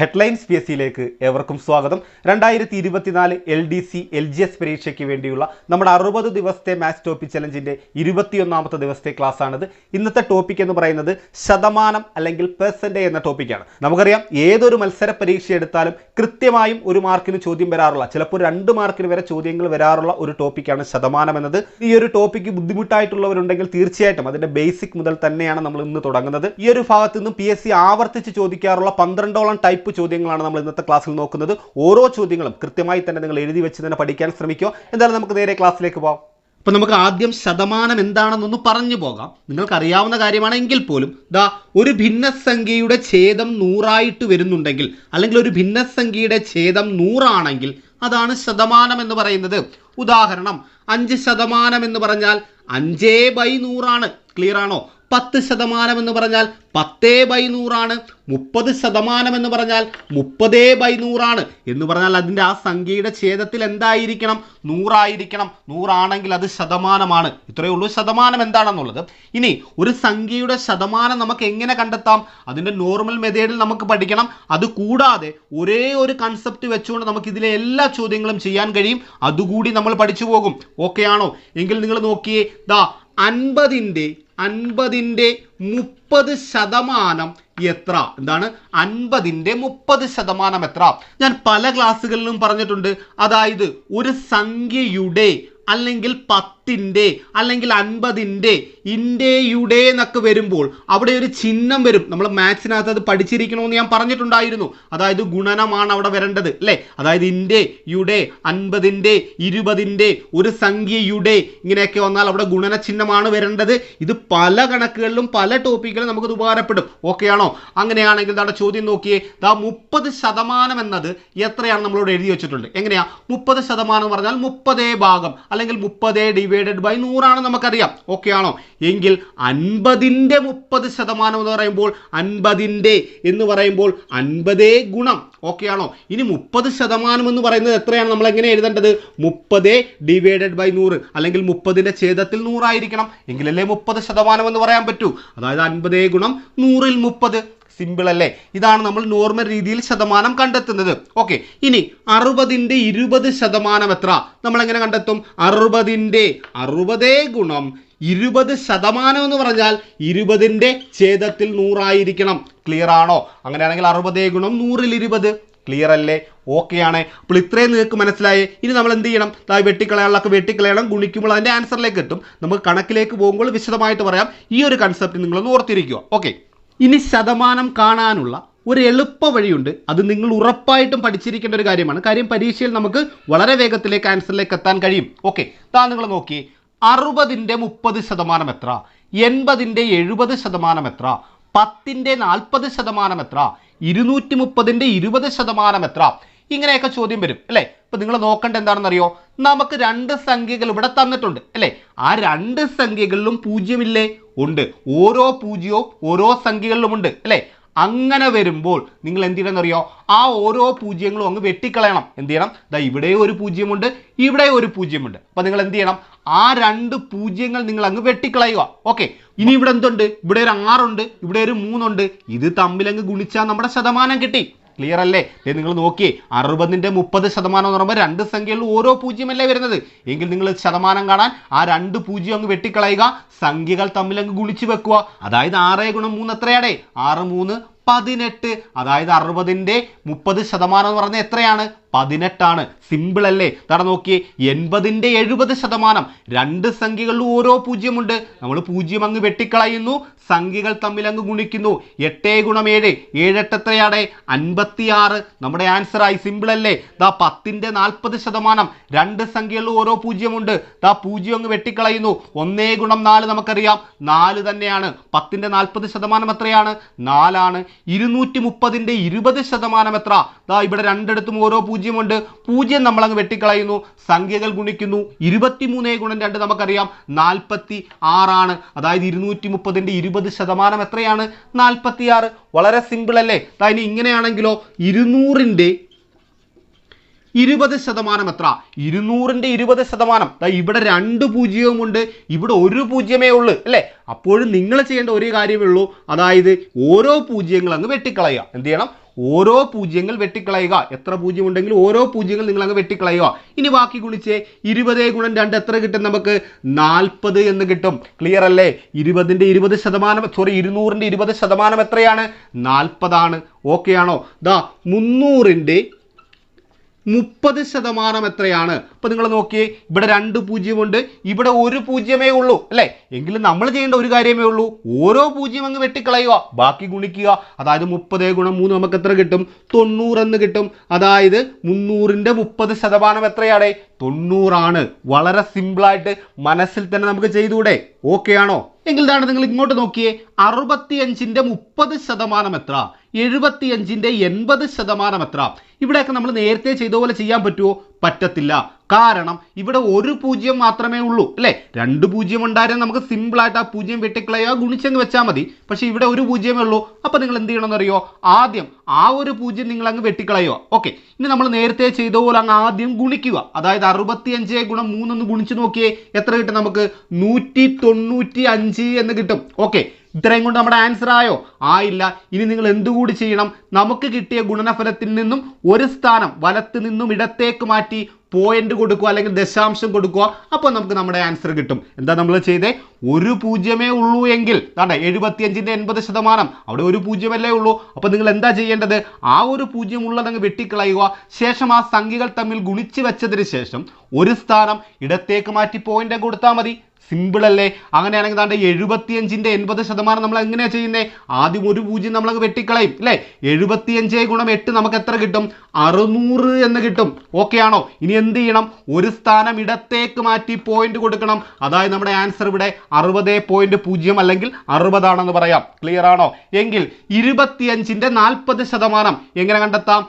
Headlines P S സിയിലേക്ക് ഏവർക്കും സ്വാഗതം. 2024 LDC LGS പരീക്ഷയ്ക്ക് വേണ്ടിയുള്ള നമ്മുടെ 60 ദിവസത്തെ മാത്സ് ടോപ്പിക് ചലഞ്ചിൻ്റെ 21ാമത്തെ ദിവസത്തെ ക്ലാസ് ആണിത്. ഇന്നത്തെ ടോപ്പിക് എന്ന് പറയുന്നത് ശതമാനം അല്ലെങ്കിൽ പെർസെൻറ്റേജ് എന്ന ടോപ്പിക്കാണ്. നമുക്കറിയാം ഏതൊരു മത്സര പരീക്ഷ എടുത്താലും കൃത്യമായും ഒരു മാർക്കിന് ചോദ്യം വരാറുള്ള, ചിലപ്പോൾ 2 മാർക്കിന് വരെ ചോദ്യങ്ങൾ വരാറുള്ള ഒരു ടോപ്പിക്കാണ് ശതമാനം എന്നത്. ഈ ഒരു ടോപ്പിക്ക് ബുദ്ധിമുട്ടായിട്ടുള്ളവരുണ്ടെങ്കിൽ തീർച്ചയായിട്ടും അതിൻ്റെ ബേസിക് മുതൽ തന്നെയാണ് നമ്മൾ ഇന്ന് തുടങ്ങുന്നത്. ഈ ഒരു ഭാഗത്ത് നിന്നും PSC ആവർത്തിച്ച് ചോദിക്കാറുള്ള 12ഓളം ടൈപ്പ് ചോദ്യങ്ങളാണ് നമ്മൾ ഇന്നത്തെ ക്ലാസ്സിൽ നോക്കുന്നത്. ഓരോ ചോദ്യങ്ങളും കൃത്യമായി തന്നെ നിങ്ങൾ എഴുതി വെച്ച് തന്നെ പഠിക്കാൻ ശ്രമിക്കുക. എന്തായാലും നമുക്ക് നേരെ ക്ലാസ്സിലേക്ക് പോകാം. അപ്പോൾ നമുക്ക് ആദ്യം ശതമാനം എന്താണെന്നൊന്ന് പറഞ്ഞു പോകാം. നിങ്ങൾക്ക് അറിയാവുന്ന കാര്യമാണെങ്കിൽ പോലും ഒരു ഭിന്നസംഖ്യയുടെ ഛേദം 100 വരുന്നുണ്ടെങ്കിൽ, അല്ലെങ്കിൽ ഒരു ഭിന്നസംഖ്യയുടെ ഛേദം 100 ആണെങ്കിൽ അതാണ് ശതമാനം എന്ന് പറയുന്നത്. ഉദാഹരണം 5% എന്ന് പറഞ്ഞാൽ 5/100 ആണ്. ക്ലിയർ ആണോ? 10% എന്ന് പറഞ്ഞാൽ 10/100 ആണ്. 30% എന്ന് പറഞ്ഞാൽ 30/100 ആണ്. എന്ന് പറഞ്ഞാൽ അതിൻ്റെ ആ സംഖ്യയുടെ ഛേദത്തിൽ എന്തായിരിക്കണം? 100 ആയിരിക്കണം. 100 ആണെങ്കിൽ അത് ശതമാനമാണ്. ഇത്രയേ ഉള്ളൂ ശതമാനം എന്താണെന്നുള്ളത്. ഇനി ഒരു സംഖ്യയുടെ ശതമാനം നമുക്ക് എങ്ങനെ കണ്ടെത്താം? അതിൻ്റെ നോർമൽ മെത്തേഡിൽ നമുക്ക് പഠിക്കണം. അത് കൂടാതെ ഒരേ ഒരു കൺസെപ്റ്റ് വെച്ചുകൊണ്ട് നമുക്ക് ഇതിലെ എല്ലാ ചോദ്യങ്ങളും ചെയ്യാൻ കഴിയും. അതുകൂടി നമ്മൾ പഠിച്ചു പോകും. ഓക്കെ ആണോ? എങ്കിൽ നിങ്ങൾ നോക്കിയേ, 50ന്റെ 30% എത്ര? എന്താണ് 50ന്റെ 30% എത്ര? ഞാൻ പല ക്ലാസ്സുകളിലും പറഞ്ഞിട്ടുണ്ട്. അതായത് ഒരു സംഖ്യയുടെ അല്ലെങ്കിൽ 10ന്റെ അല്ലെങ്കിൽ 50ന്റെ ഇന്ത്യയുടെ എന്നൊക്കെ വരുമ്പോൾ അവിടെ ഒരു ചിഹ്നം വരും. നമ്മൾ മാത്സിനകത്ത് അത് പഠിച്ചിരിക്കണമെന്ന് ഞാൻ പറഞ്ഞിട്ടുണ്ടായിരുന്നു. അതായത് ഗുണനമാണ് അവിടെ വരേണ്ടത് അല്ലേ? അതായത് ഇന്ത്യയുടെ 50ന്റെ 20ന്റെ ഒരു സംഖ്യയുടെ ഇങ്ങനെയൊക്കെ വന്നാൽ അവിടെ ഗുണന ചിഹ്നമാണ് വരേണ്ടത്. ഇത് പല കണക്കുകളിലും പല ടോപ്പിക്കിലും നമുക്കത് ഉപകാരപ്പെടും. ഓക്കെ ആണോ? അങ്ങനെയാണെങ്കിൽ നമ്മുടെ ചോദ്യം നോക്കിയേ, 30% എന്നത് എത്രയാണ് നമ്മളോട് എഴുതി വെച്ചിട്ടുണ്ട്. എങ്ങനെയാ? 30% എന്ന് പറഞ്ഞാൽ 30 അല്ലെങ്കിൽ 30/100 ആണ് നമുക്കറിയാം. ഓക്കെ ആണോ? എങ്കിൽ 50ന്റെ 30% എന്ന് പറയുമ്പോൾ 50ന്റെ എന്ന് പറയുമ്പോൾ 50 ഗുണം. ഓക്കെ ആണോ? ഇനി 30% എന്ന് പറയുന്നത് എത്രയാണ്? നമ്മൾ എങ്ങനെ എഴുതേണ്ടത്? 30/100 അല്ലെങ്കിൽ 30ന്റെ ഛേദത്തിൽ 100 ആയിരിക്കണം. എങ്കിലല്ലേ 30% എന്ന് പറയാൻ പറ്റൂ. അതായത് 50 ഗുണം 100ൽ 30. സിമ്പിൾ അല്ലേ? ഇതാണ് നമ്മൾ നോർമൽ രീതിയിൽ ശതമാനം കണ്ടെത്തുന്നത്. ഓക്കെ, ഇനി 60ന്റെ 20% എത്ര? നമ്മൾ എങ്ങനെ കണ്ടെത്തും? 60ന്റെ 60 ഗുണം 20% എന്ന് പറഞ്ഞാൽ 20ന്റെ ഛേദത്തിൽ 100 ആയിരിക്കണം. ക്ലിയർ ആണോ? അങ്ങനെയാണെങ്കിൽ 60 ഗുണം 100ൽ 20. ക്ലിയർ അല്ലേ? ഓക്കെ ആണ്. അപ്പോൾ ഇത്രയും നിങ്ങൾക്ക് മനസ്സിലായേ. ഇനി നമ്മൾ എന്ത് ചെയ്യണം? വെട്ടിക്കളയാളൊക്കെ വെട്ടിക്കളയണം. ഗുണിക്കുമ്പോൾ അതിൻ്റെ ആൻസറിലേക്ക് എത്തും. നമുക്ക് കണക്കിലേക്ക് പോകുമ്പോൾ വിശദമായിട്ട് പറയാം. ഈ ഒരു കൺസെപ്റ്റ് നിങ്ങളൊന്ന് ഓർത്തിരിക്കുക. ഓക്കെ, ഇനി ശതമാനം കാണാനുള്ള ഒരു എളുപ്പ വഴിയുണ്ട്. അത് നിങ്ങൾ ഉറപ്പായിട്ടും പഠിച്ചിരിക്കേണ്ട ഒരു കാര്യമാണ്. കാര്യം പരീക്ഷയിൽ നമുക്ക് വളരെ വേഗത്തിലേക്ക് ആൻസറിലേക്ക് എത്താൻ കഴിയും. ഓക്കെ, നിങ്ങൾ നോക്കിയേ, 60ന്റെ 30% എത്ര? 80ന്റെ 70% എത്ര? 10ന്റെ 40% എത്ര? 230ന്റെ 20% എത്ര? ഇങ്ങനെയൊക്കെ ചോദ്യം വരും അല്ലേ? ഇപ്പൊ നിങ്ങൾ നോക്കേണ്ട എന്താണെന്നറിയോ? നമുക്ക് 2 സംഖ്യകൾ ഇവിടെ തന്നിട്ടുണ്ട് അല്ലേ? ആ 2 സംഖ്യകളിലും 0 ഇല്ലേ? ഉണ്ട്. ഓരോ 0വും ഓരോ സംഖ്യകളിലും ഉണ്ട് അല്ലേ? അങ്ങനെ വരുമ്പോൾ നിങ്ങൾ എന്ത് ചെയ്യണമെന്നറിയോ? ആ ഓരോ 0കളും അങ്ങ് വെട്ടിക്കളയണം. എന്ത് ചെയ്യണം? ഇവിടെ ഒരു 0 ഉണ്ട്, ഇവിടെ ഒരു 0 ഉണ്ട്. അപ്പൊ നിങ്ങൾ എന്ത് ചെയ്യണം? ആ 2 0കൾ നിങ്ങൾ അങ്ങ് വെട്ടിക്കളയുക. ഓക്കെ, ഇനി ഇവിടെ എന്തുണ്ട്? ഇവിടെ ഒരു 6 ഉണ്ട്, ഇവിടെ ഒരു 3 ഉണ്ട്. ഇത് തമ്മിലങ്ങ് ഗുണിച്ചാൽ നമ്മുടെ ശതമാനം കിട്ടി. ക്ലിയർ അല്ലേ? നിങ്ങൾ നോക്കിയേ, 60ന്റെ 30% എന്ന് പറയുമ്പോൾ 2 സംഖ്യകളിൽ ഓരോ 0 അല്ലേ വരുന്നത്. എങ്കിൽ നിങ്ങൾ ശതമാനം കാണാൻ ആ 2 0 അങ്ങ് വെട്ടിക്കളയുക, സംഖ്യകൾ തമ്മിൽ അങ്ങ് ഗുണിച്ച് വെക്കുക. അതായത് 6 ഗുണം 3 എത്രയാണ്? 6 3 18. അതായത് 60ന്റെ 30% എന്ന് പറഞ്ഞാൽ എത്രയാണ്? 18 ആണ്. സിമ്പിൾ അല്ലേ? നോക്കിയേ, 80ന്റെ 70%. 2 സംഖ്യകളിൽ ഓരോ 0 ഉണ്ട്. നമ്മൾ 0 അങ്ങ് വെട്ടിക്കളയുന്നു, സംഖ്യകൾ തമ്മിൽ അങ്ങ് ഗുണിക്കുന്നു. 8 ഗുണം 7 7 8 എത്രയാണ്? 56. നമ്മുടെ ആൻസർ ആയി. സിമ്പിൾ അല്ലേ? 10ന്റെ 40%. 2 സംഖ്യകളിൽ ഓരോ 0 ഉണ്ട്. 0 അങ്ങ് വെട്ടിക്കളയുന്നു. 1 ഗുണം 4 നമുക്കറിയാം 4 തന്നെയാണ്. 10ന്റെ 40% എത്രയാണ്? 4 ആണ്. 230ന്റെ 20% എത്ര? ഇവിടെ രണ്ടിടത്തും ഓരോ 0 ഉണ്ട്. 0 നമ്മൾ അങ്ങ് വെട്ടിക്കളയുന്നു, സംഖ്യകൾ ഗുണിക്കുന്നു. 23 ഗുണം 2 നമുക്കറിയാം 46 ആണ്. അതായത് 230ന്റെ 20% എത്രയാണ്? 46. വളരെ സിമ്പിൾ അല്ലേ? ഇനി ഇങ്ങനെയാണെങ്കിലോ 200ന്റെ 20% എത്ര? 200ന്റെ 20%. ഇവിടെ 2 പൂജ്യവും ഉണ്ട്, ഇവിടെ ഒരു പൂജ്യമേ ഉള്ളൂ അല്ലേ? അപ്പോഴും നിങ്ങൾ ചെയ്യേണ്ട ഒരു കാര്യമേ ഉള്ളൂ, അതായത് ഓരോ പൂജ്യങ്ങൾ അങ്ങ് വെട്ടിക്കളയുക. എന്ത് ചെയ്യണം? ഓരോ പൂജ്യങ്ങൾ വെട്ടിക്കളയുക. എത്ര പൂജ്യം ഉണ്ടെങ്കിലും ഓരോ പൂജ്യങ്ങൾ നിങ്ങൾ അങ്ങ് വെട്ടിക്കളയുക. ഇനി ബാക്കി ഗുണിച്ചേ 20 ഗുണം 2 എത്ര കിട്ടും നമുക്ക്? 40 എന്ന് കിട്ടും. ക്ലിയർ അല്ലേ? 200ന്റെ 20% എത്രയാണ്? 40 ആണ്. ഓക്കെ ആണോ? ദാ 300ന്റെ 30% എത്രയാണ്? അപ്പോൾ നിങ്ങൾ നോക്കിയേ, ഇവിടെ 2 പൂജ്യമുണ്ട്, ഇവിടെ 1 പൂജ്യമേ ഉള്ളൂ അല്ലേ? എങ്കിലും നമ്മൾ ചെയ്യേണ്ട ഒരു കാര്യമേ ഉള്ളൂ, ഓരോ പൂജ്യം അങ്ങ് വെട്ടിക്കളയുക, ബാക്കി ഗുണിക്കുക. അതായത് 30 ഗുണം 3 നമുക്ക് എത്ര കിട്ടും? 90 എന്ന് കിട്ടും. അതായത് 300ന്റെ 30% എത്രയാണ്? 90 ആണ്. വളരെ സിമ്പിളായിട്ട് മനസ്സിൽ തന്നെ നമുക്ക് ചെയ്തുകൂടെ? ഓക്കെ ആണോ? എങ്കിൽ ഇതാണ്, നിങ്ങൾ ഇങ്ങോട്ട് നോക്കിയേ, 65ന്റെ 30% എത്ര? 75ന്റെ 80% എത്ര? ഇവിടെയൊക്കെ നമ്മൾ നേരത്തെ ചെയ്ത പോലെ ചെയ്യാൻ പറ്റുമോ? പറ്റത്തില്ല. കാരണം ഇവിടെ 1 പൂജ്യം മാത്രമേ ഉള്ളൂ അല്ലേ? 2 പൂജ്യം ഉണ്ടായിരുന്നെങ്കിൽ നമുക്ക് സിമ്പിളായിട്ട് ആ പൂജ്യം വെട്ടിക്കളയുക, ഗുണിച്ചങ്ങ് വെച്ചാൽ മതി. പക്ഷേ ഇവിടെ 1 പൂജ്യമേ ഉള്ളൂ. അപ്പോൾ നിങ്ങൾ എന്ത് ചെയ്യണമെന്ന് അറിയോ? ആദ്യം ആ 1 പൂജ്യം നിങ്ങൾ അങ്ങ് വെട്ടിക്കളയുക. ഓക്കെ, ഇനി നമ്മൾ നേരത്തെ ചെയ്ത പോലെ അങ്ങ് ആദ്യം ഗുണിക്കുക. അതായത് 65 ഗുണം 3 ഒന്ന് ഗുണിച്ച് നോക്കിയേ, എത്ര കിട്ടും നമുക്ക്? 195 എന്ന് കിട്ടും. ഓക്കെ, ഇത്രയും കൊണ്ട് നമ്മുടെ ആൻസർ ആയോ? ആയില്ല. ഇനി നിങ്ങൾ എന്തുകൂടി ചെയ്യണം? നമുക്ക് കിട്ടിയ ഗുണനഫലത്തിൽ നിന്നും ഒരു സ്ഥാനം വലത്ത് നിന്നും ഇടത്തേക്ക് മാറ്റി പോയിന്റ് കൊടുക്കുക, അല്ലെങ്കിൽ ദശാംശം കൊടുക്കുക. അപ്പോൾ നമുക്ക് നമ്മുടെ ആൻസർ കിട്ടും. എന്താ നമ്മൾ ചെയ്തേ? 1 പൂജ്യമേ ഉള്ളൂ എങ്കിൽ 75ന്റെ 80%, അവിടെ 1 പൂജ്യമല്ലേ ഉള്ളൂ. അപ്പോൾ നിങ്ങൾ എന്താ ചെയ്യേണ്ടത്? ആ 1 പൂജ്യം ഉള്ളതങ്ങ് വെട്ടിക്കളയുക. ശേഷം ആ സംഖ്യകൾ തമ്മിൽ ഗുണിച്ച് വെച്ചതിന് ശേഷം ഒരു സ്ഥാനം ഇടത്തേക്ക് മാറ്റി പോയിന്റ് കൊടുത്താൽ മതി. സിമ്പിൾ അല്ലേ? അങ്ങനെയാണെങ്കിൽ 75ന്റെ 80% നമ്മൾ എങ്ങനെയാണ് ചെയ്യുന്നത്? ആദ്യം 1 പൂജ്യം നമ്മളങ്ങ് വെട്ടിക്കളയും അല്ലേ? 75 ഗുണം 8 നമുക്ക് എത്ര കിട്ടും? 600 എന്ന് കിട്ടും. ഓക്കെ ആണോ? ഇനി എന്ത് ചെയ്യണം? ഒരു സ്ഥാനം ഇടത്തേക്ക് മാറ്റി പോയിന്റ് കൊടുക്കണം. അതായത് നമ്മുടെ ആൻസർ ഇവിടെ 60.0 അല്ലെങ്കിൽ 60 ആണെന്ന് പറയാം. ക്ലിയർ ആണോ? എങ്കിൽ 25ന്റെ 40% എങ്ങനെ കണ്ടെത്താം?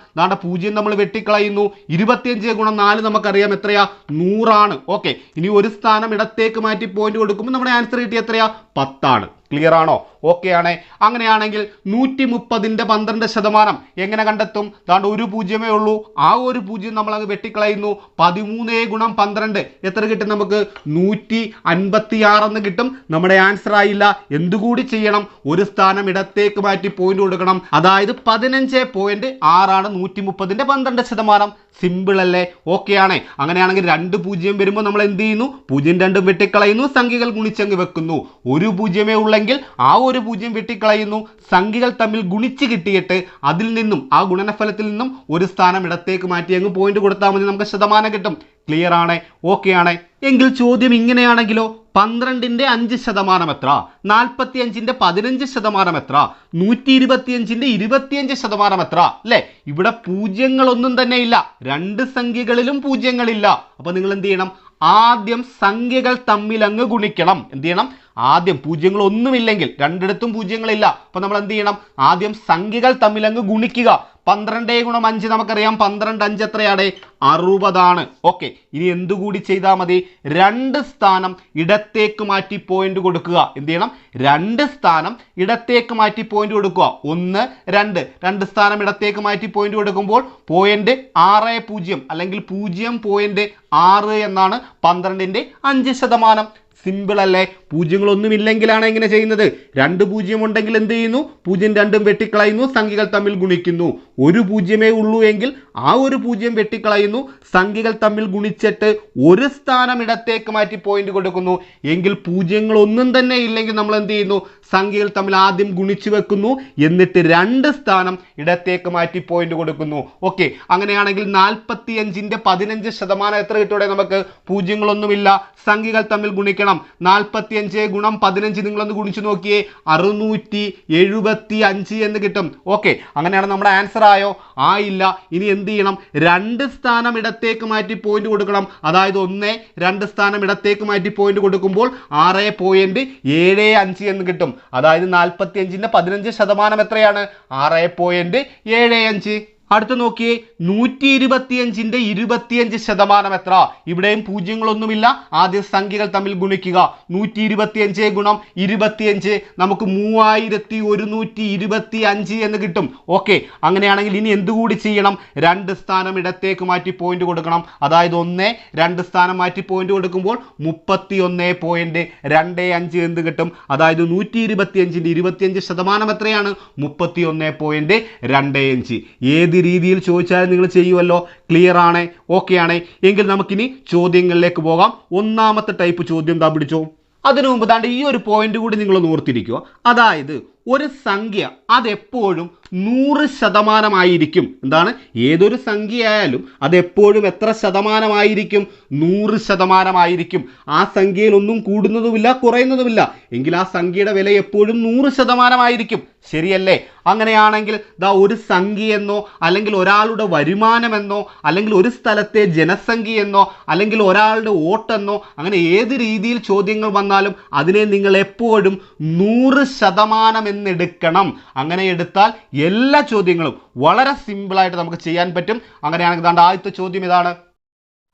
പൂജ്യം നമ്മൾ വെട്ടിക്കളയുന്നു. 25 ഗുണം 4 നമുക്കറിയാം എത്രയാ? 100 ആണ്. ഓക്കെ, ഇനി ഒരു സ്ഥാനം ഇടത്തേക്ക് മാറ്റി പോയിന്റ് കൊടുക്കുമ്പോൾ നമ്മുടെ ആൻസർ കിട്ടി എത്രയാ? 10 ആണ്. ക്ലിയർ ആണോ? ഓക്കെ ആണ്. അങ്ങനെയാണെങ്കിൽ 130ന്റെ 12% എങ്ങനെ കണ്ടെത്തും? 1 പൂജ്യമേ ഉള്ളൂ. ആ 1 പൂജ്യം നമ്മൾ അങ്ങ് വെട്ടിക്കളയുന്നു. 13 ഗുണം 12 എത്ര കിട്ടും നമുക്ക്? 156 എന്ന് കിട്ടും. നമ്മുടെ ആൻസർ ആയില്ല. എന്തുകൂടി ചെയ്യണം? ഒരു സ്ഥാനം ഇടത്തേക്ക് മാറ്റി പോയിന്റ് കൊടുക്കണം. അതായത് 15.6 ആണ് 130ന്റെ 12%. സിമ്പിൾ അല്ലേ? ഓക്കെ ആണ്. അങ്ങനെയാണെങ്കിൽ 2 പൂജ്യം വരുമ്പോൾ നമ്മൾ എന്ത് ചെയ്യുന്നു? 0 2 വെട്ടിക്കളയുന്നു, സംഖ്യകൾ ഗുണിച്ചങ്ങ് വെക്കുന്നു. 1 പൂജ്യമേ ഉള്ളെങ്കിൽ ആ 1 പൂജ്യം വെട്ടിക്കളയുന്നു, സംഖ്യകൾ തമ്മിൽ ഗുണിച്ച് കിട്ടിയിട്ട് അതിൽ നിന്നും ആ ഗുണനഫലത്തിൽ നിന്നും ഒരു സ്ഥാനം ഇടത്തേക്ക് മാറ്റി അങ്ങ് പോയിന്റ് കൊടുത്താൽ മതി, നമുക്ക് ശതമാനം കിട്ടും. ക്ലിയർ ആണ്? ഓക്കെ ആണ്. എങ്കിൽ ചോദ്യം ഇങ്ങനെയാണെങ്കിലോ? 12ന്റെ 5% എത്ര? 45ന്റെ 15% എത്ര? 125ന്റെ 25% എത്ര? അല്ലേ? ഇവിടെ പൂജ്യങ്ങളൊന്നും തന്നെ ഇല്ല, 2 സംഖ്യകളിലും പൂജ്യങ്ങളില്ല. അപ്പോൾ നിങ്ങൾ എന്ത് ചെയ്യണം? ആദ്യം സംഖ്യകൾ തമ്മിൽ അങ്ങ് ഗുണിക്കണം. എന്ത് ചെയ്യണം? ആദ്യം പൂജ്യങ്ങളൊന്നുമില്ലെങ്കിൽ, രണ്ടിടത്തും പൂജ്യങ്ങളില്ല, അപ്പോൾ നമ്മൾ എന്ത് ചെയ്യണം? ആദ്യം സംഖ്യകൾ തമ്മിൽ അങ്ങ് ഗുണിക്കുക. 12 ഗുണം 5 നമുക്കറിയാം. 12 5 എത്രയാണ്? 60 ആണ്. ഓക്കെ, ഇനി എന്തുകൂടി ചെയ്താൽ മതി? 2 സ്ഥാനം ഇടത്തേക്ക് മാറ്റി പോയിന്റ് കൊടുക്കുക. എന്ത് ചെയ്യണം? 2 സ്ഥാനം ഇടത്തേക്ക് മാറ്റി പോയിന്റ് കൊടുക്കുക. 1 2 2 സ്ഥാനം ഇടത്തേക്ക് മാറ്റി പോയിന്റ് കൊടുക്കുമ്പോൾ പോയിന്റ് 60 അല്ലെങ്കിൽ 0.6 എന്നാണ് 12ന്റെ 5%. സിമ്പിൾ അല്ലേ? പൂജ്യങ്ങളൊന്നും ഇല്ലെങ്കിലാണ് എങ്ങനെ ചെയ്യുന്നത്? 2 പൂജ്യം ഉണ്ടെങ്കിൽ എന്ത് ചെയ്യുന്നു? 0 2 വെട്ടിക്കളയുന്നു, സംഖ്യകൾ തമ്മിൽ ഗുണിക്കുന്നു. 1 പൂജ്യമേ ഉള്ളൂ എങ്കിൽ ആ 1 പൂജ്യം വെട്ടിക്കളയുന്നു, സംഖ്യകൾ തമ്മിൽ ഗുണിച്ചിട്ട് ഒരു സ്ഥാനം ഇടത്തേക്ക് മാറ്റി പോയിന്റ് കൊടുക്കുന്നു. എങ്കിൽ പൂജ്യങ്ങളൊന്നും തന്നെ ഇല്ലെങ്കിൽ നമ്മൾ എന്ത് ചെയ്യുന്നു? സംഖ്യകൾ തമ്മിൽ ആദ്യം ഗുണിച്ചു വെക്കുന്നു, എന്നിട്ട് 2 സ്ഥാനം ഇടത്തേക്ക് മാറ്റി പോയിന്റ് കൊടുക്കുന്നു. ഓക്കെ, അങ്ങനെയാണെങ്കിൽ 45ന്റെ 15% എത്ര കിട്ടൂടെ നമുക്ക്? പൂജ്യങ്ങളൊന്നുമില്ല, സംഖ്യകൾ തമ്മിൽ ഗുണിക്കണം. 45 ഗുണം 15 നിങ്ങളൊന്ന് ഗുണിച്ചു നോക്കിയേ, 675 എന്ന് കിട്ടും. ഓക്കെ, അങ്ങനെയാണ് നമ്മുടെ ആൻസർ ആയോ? ആയില്ല. ഇനി എന്ത് ചെയ്യണം? 2 സ്ഥാനം ഇടത്തേക്ക് മാറ്റി പോയിന്റ് കൊടുക്കണം. അതായത് 1 2 സ്ഥാനം ഇടത്തേക്ക് മാറ്റി പോയിന്റ് കൊടുക്കുമ്പോൾ 6.75 എന്ന് കിട്ടും. അതായത് 45ന്റെ 15% എത്രയാണ്? 6.75. അടുത്ത നോക്കിയേ 125ന്റെ 25% എത്ര? ഇവിടെയും പൂജ്യങ്ങളൊന്നുമില്ല. ആദ്യം സംഖ്യകൾ തമ്മിൽ ഗുണിക്കുക. 125 ഗുണം 25 നമുക്ക് 3125 എന്ന് കിട്ടും. ഓക്കെ, അങ്ങനെയാണെങ്കിൽ ഇനി എന്തുകൂടി ചെയ്യണം? 2 സ്ഥാനം ഇടത്തേക്ക് മാറ്റി പോയിന്റ് കൊടുക്കണം. അതായത് 1 2 സ്ഥാനം മാറ്റി പോയിന്റ് കൊടുക്കുമ്പോൾ 31.25 എന്ത് കിട്ടും? അതായത് 125ന്റെ 25% എത്രയാണ്? 31.25. ഏത് രീതിയിൽ ചോദിച്ചാലും നിങ്ങൾ ചെയ്യുമല്ലോ. ക്ലിയർ ആണ്? ഓക്കെ ആണ്? എങ്കിൽ നമുക്കിനി ചോദ്യങ്ങളിലേക്ക് പോകാം. ഒന്നാമത്തെ ടൈപ്പ് ചോദ്യം എന്താ പിടിച്ചോ. അതിനു മുമ്പ് താണ്ട് ഈ ഒരു പോയിന്റ് കൂടി നിങ്ങൾ ഓർത്തിരിക്കുക. അതായത് ഒരു സംഖ്യ അതെപ്പോഴും 100% എന്താണ്? ഏതൊരു സംഖ്യയായാലും അതെപ്പോഴും എത്ര ശതമാനമായിരിക്കും? 100% ആ സംഖ്യയിൽ ഒന്നും കൂടുന്നതുമില്ല കുറയുന്നതുമില്ല. എങ്കിൽ ആ സംഖ്യയുടെ വില എപ്പോഴും 100% ശരിയല്ലേ? അങ്ങനെയാണെങ്കിൽ ഒരു സംഖ്യ എന്നോ അല്ലെങ്കിൽ ഒരാളുടെ വരുമാനമെന്നോ അല്ലെങ്കിൽ ഒരു സ്ഥലത്തെ ജനസംഖ്യ എന്നോ അല്ലെങ്കിൽ ഒരാളുടെ വോട്ടെന്നോ അങ്ങനെ ഏത് രീതിയിൽ ചോദ്യങ്ങൾ വന്നാലും അതിനെ നിങ്ങൾ എപ്പോഴും 100% എന്നെടുക്കണം. അങ്ങനെ എടുത്താൽ എല്ലാ ചോദ്യങ്ങളും വളരെ സിമ്പിളായിട്ട് നമുക്ക് ചെയ്യാൻ പറ്റും. അങ്ങനെയാണെങ്കിൽ ആദ്യത്തെ ചോദ്യം ഇതാണ്.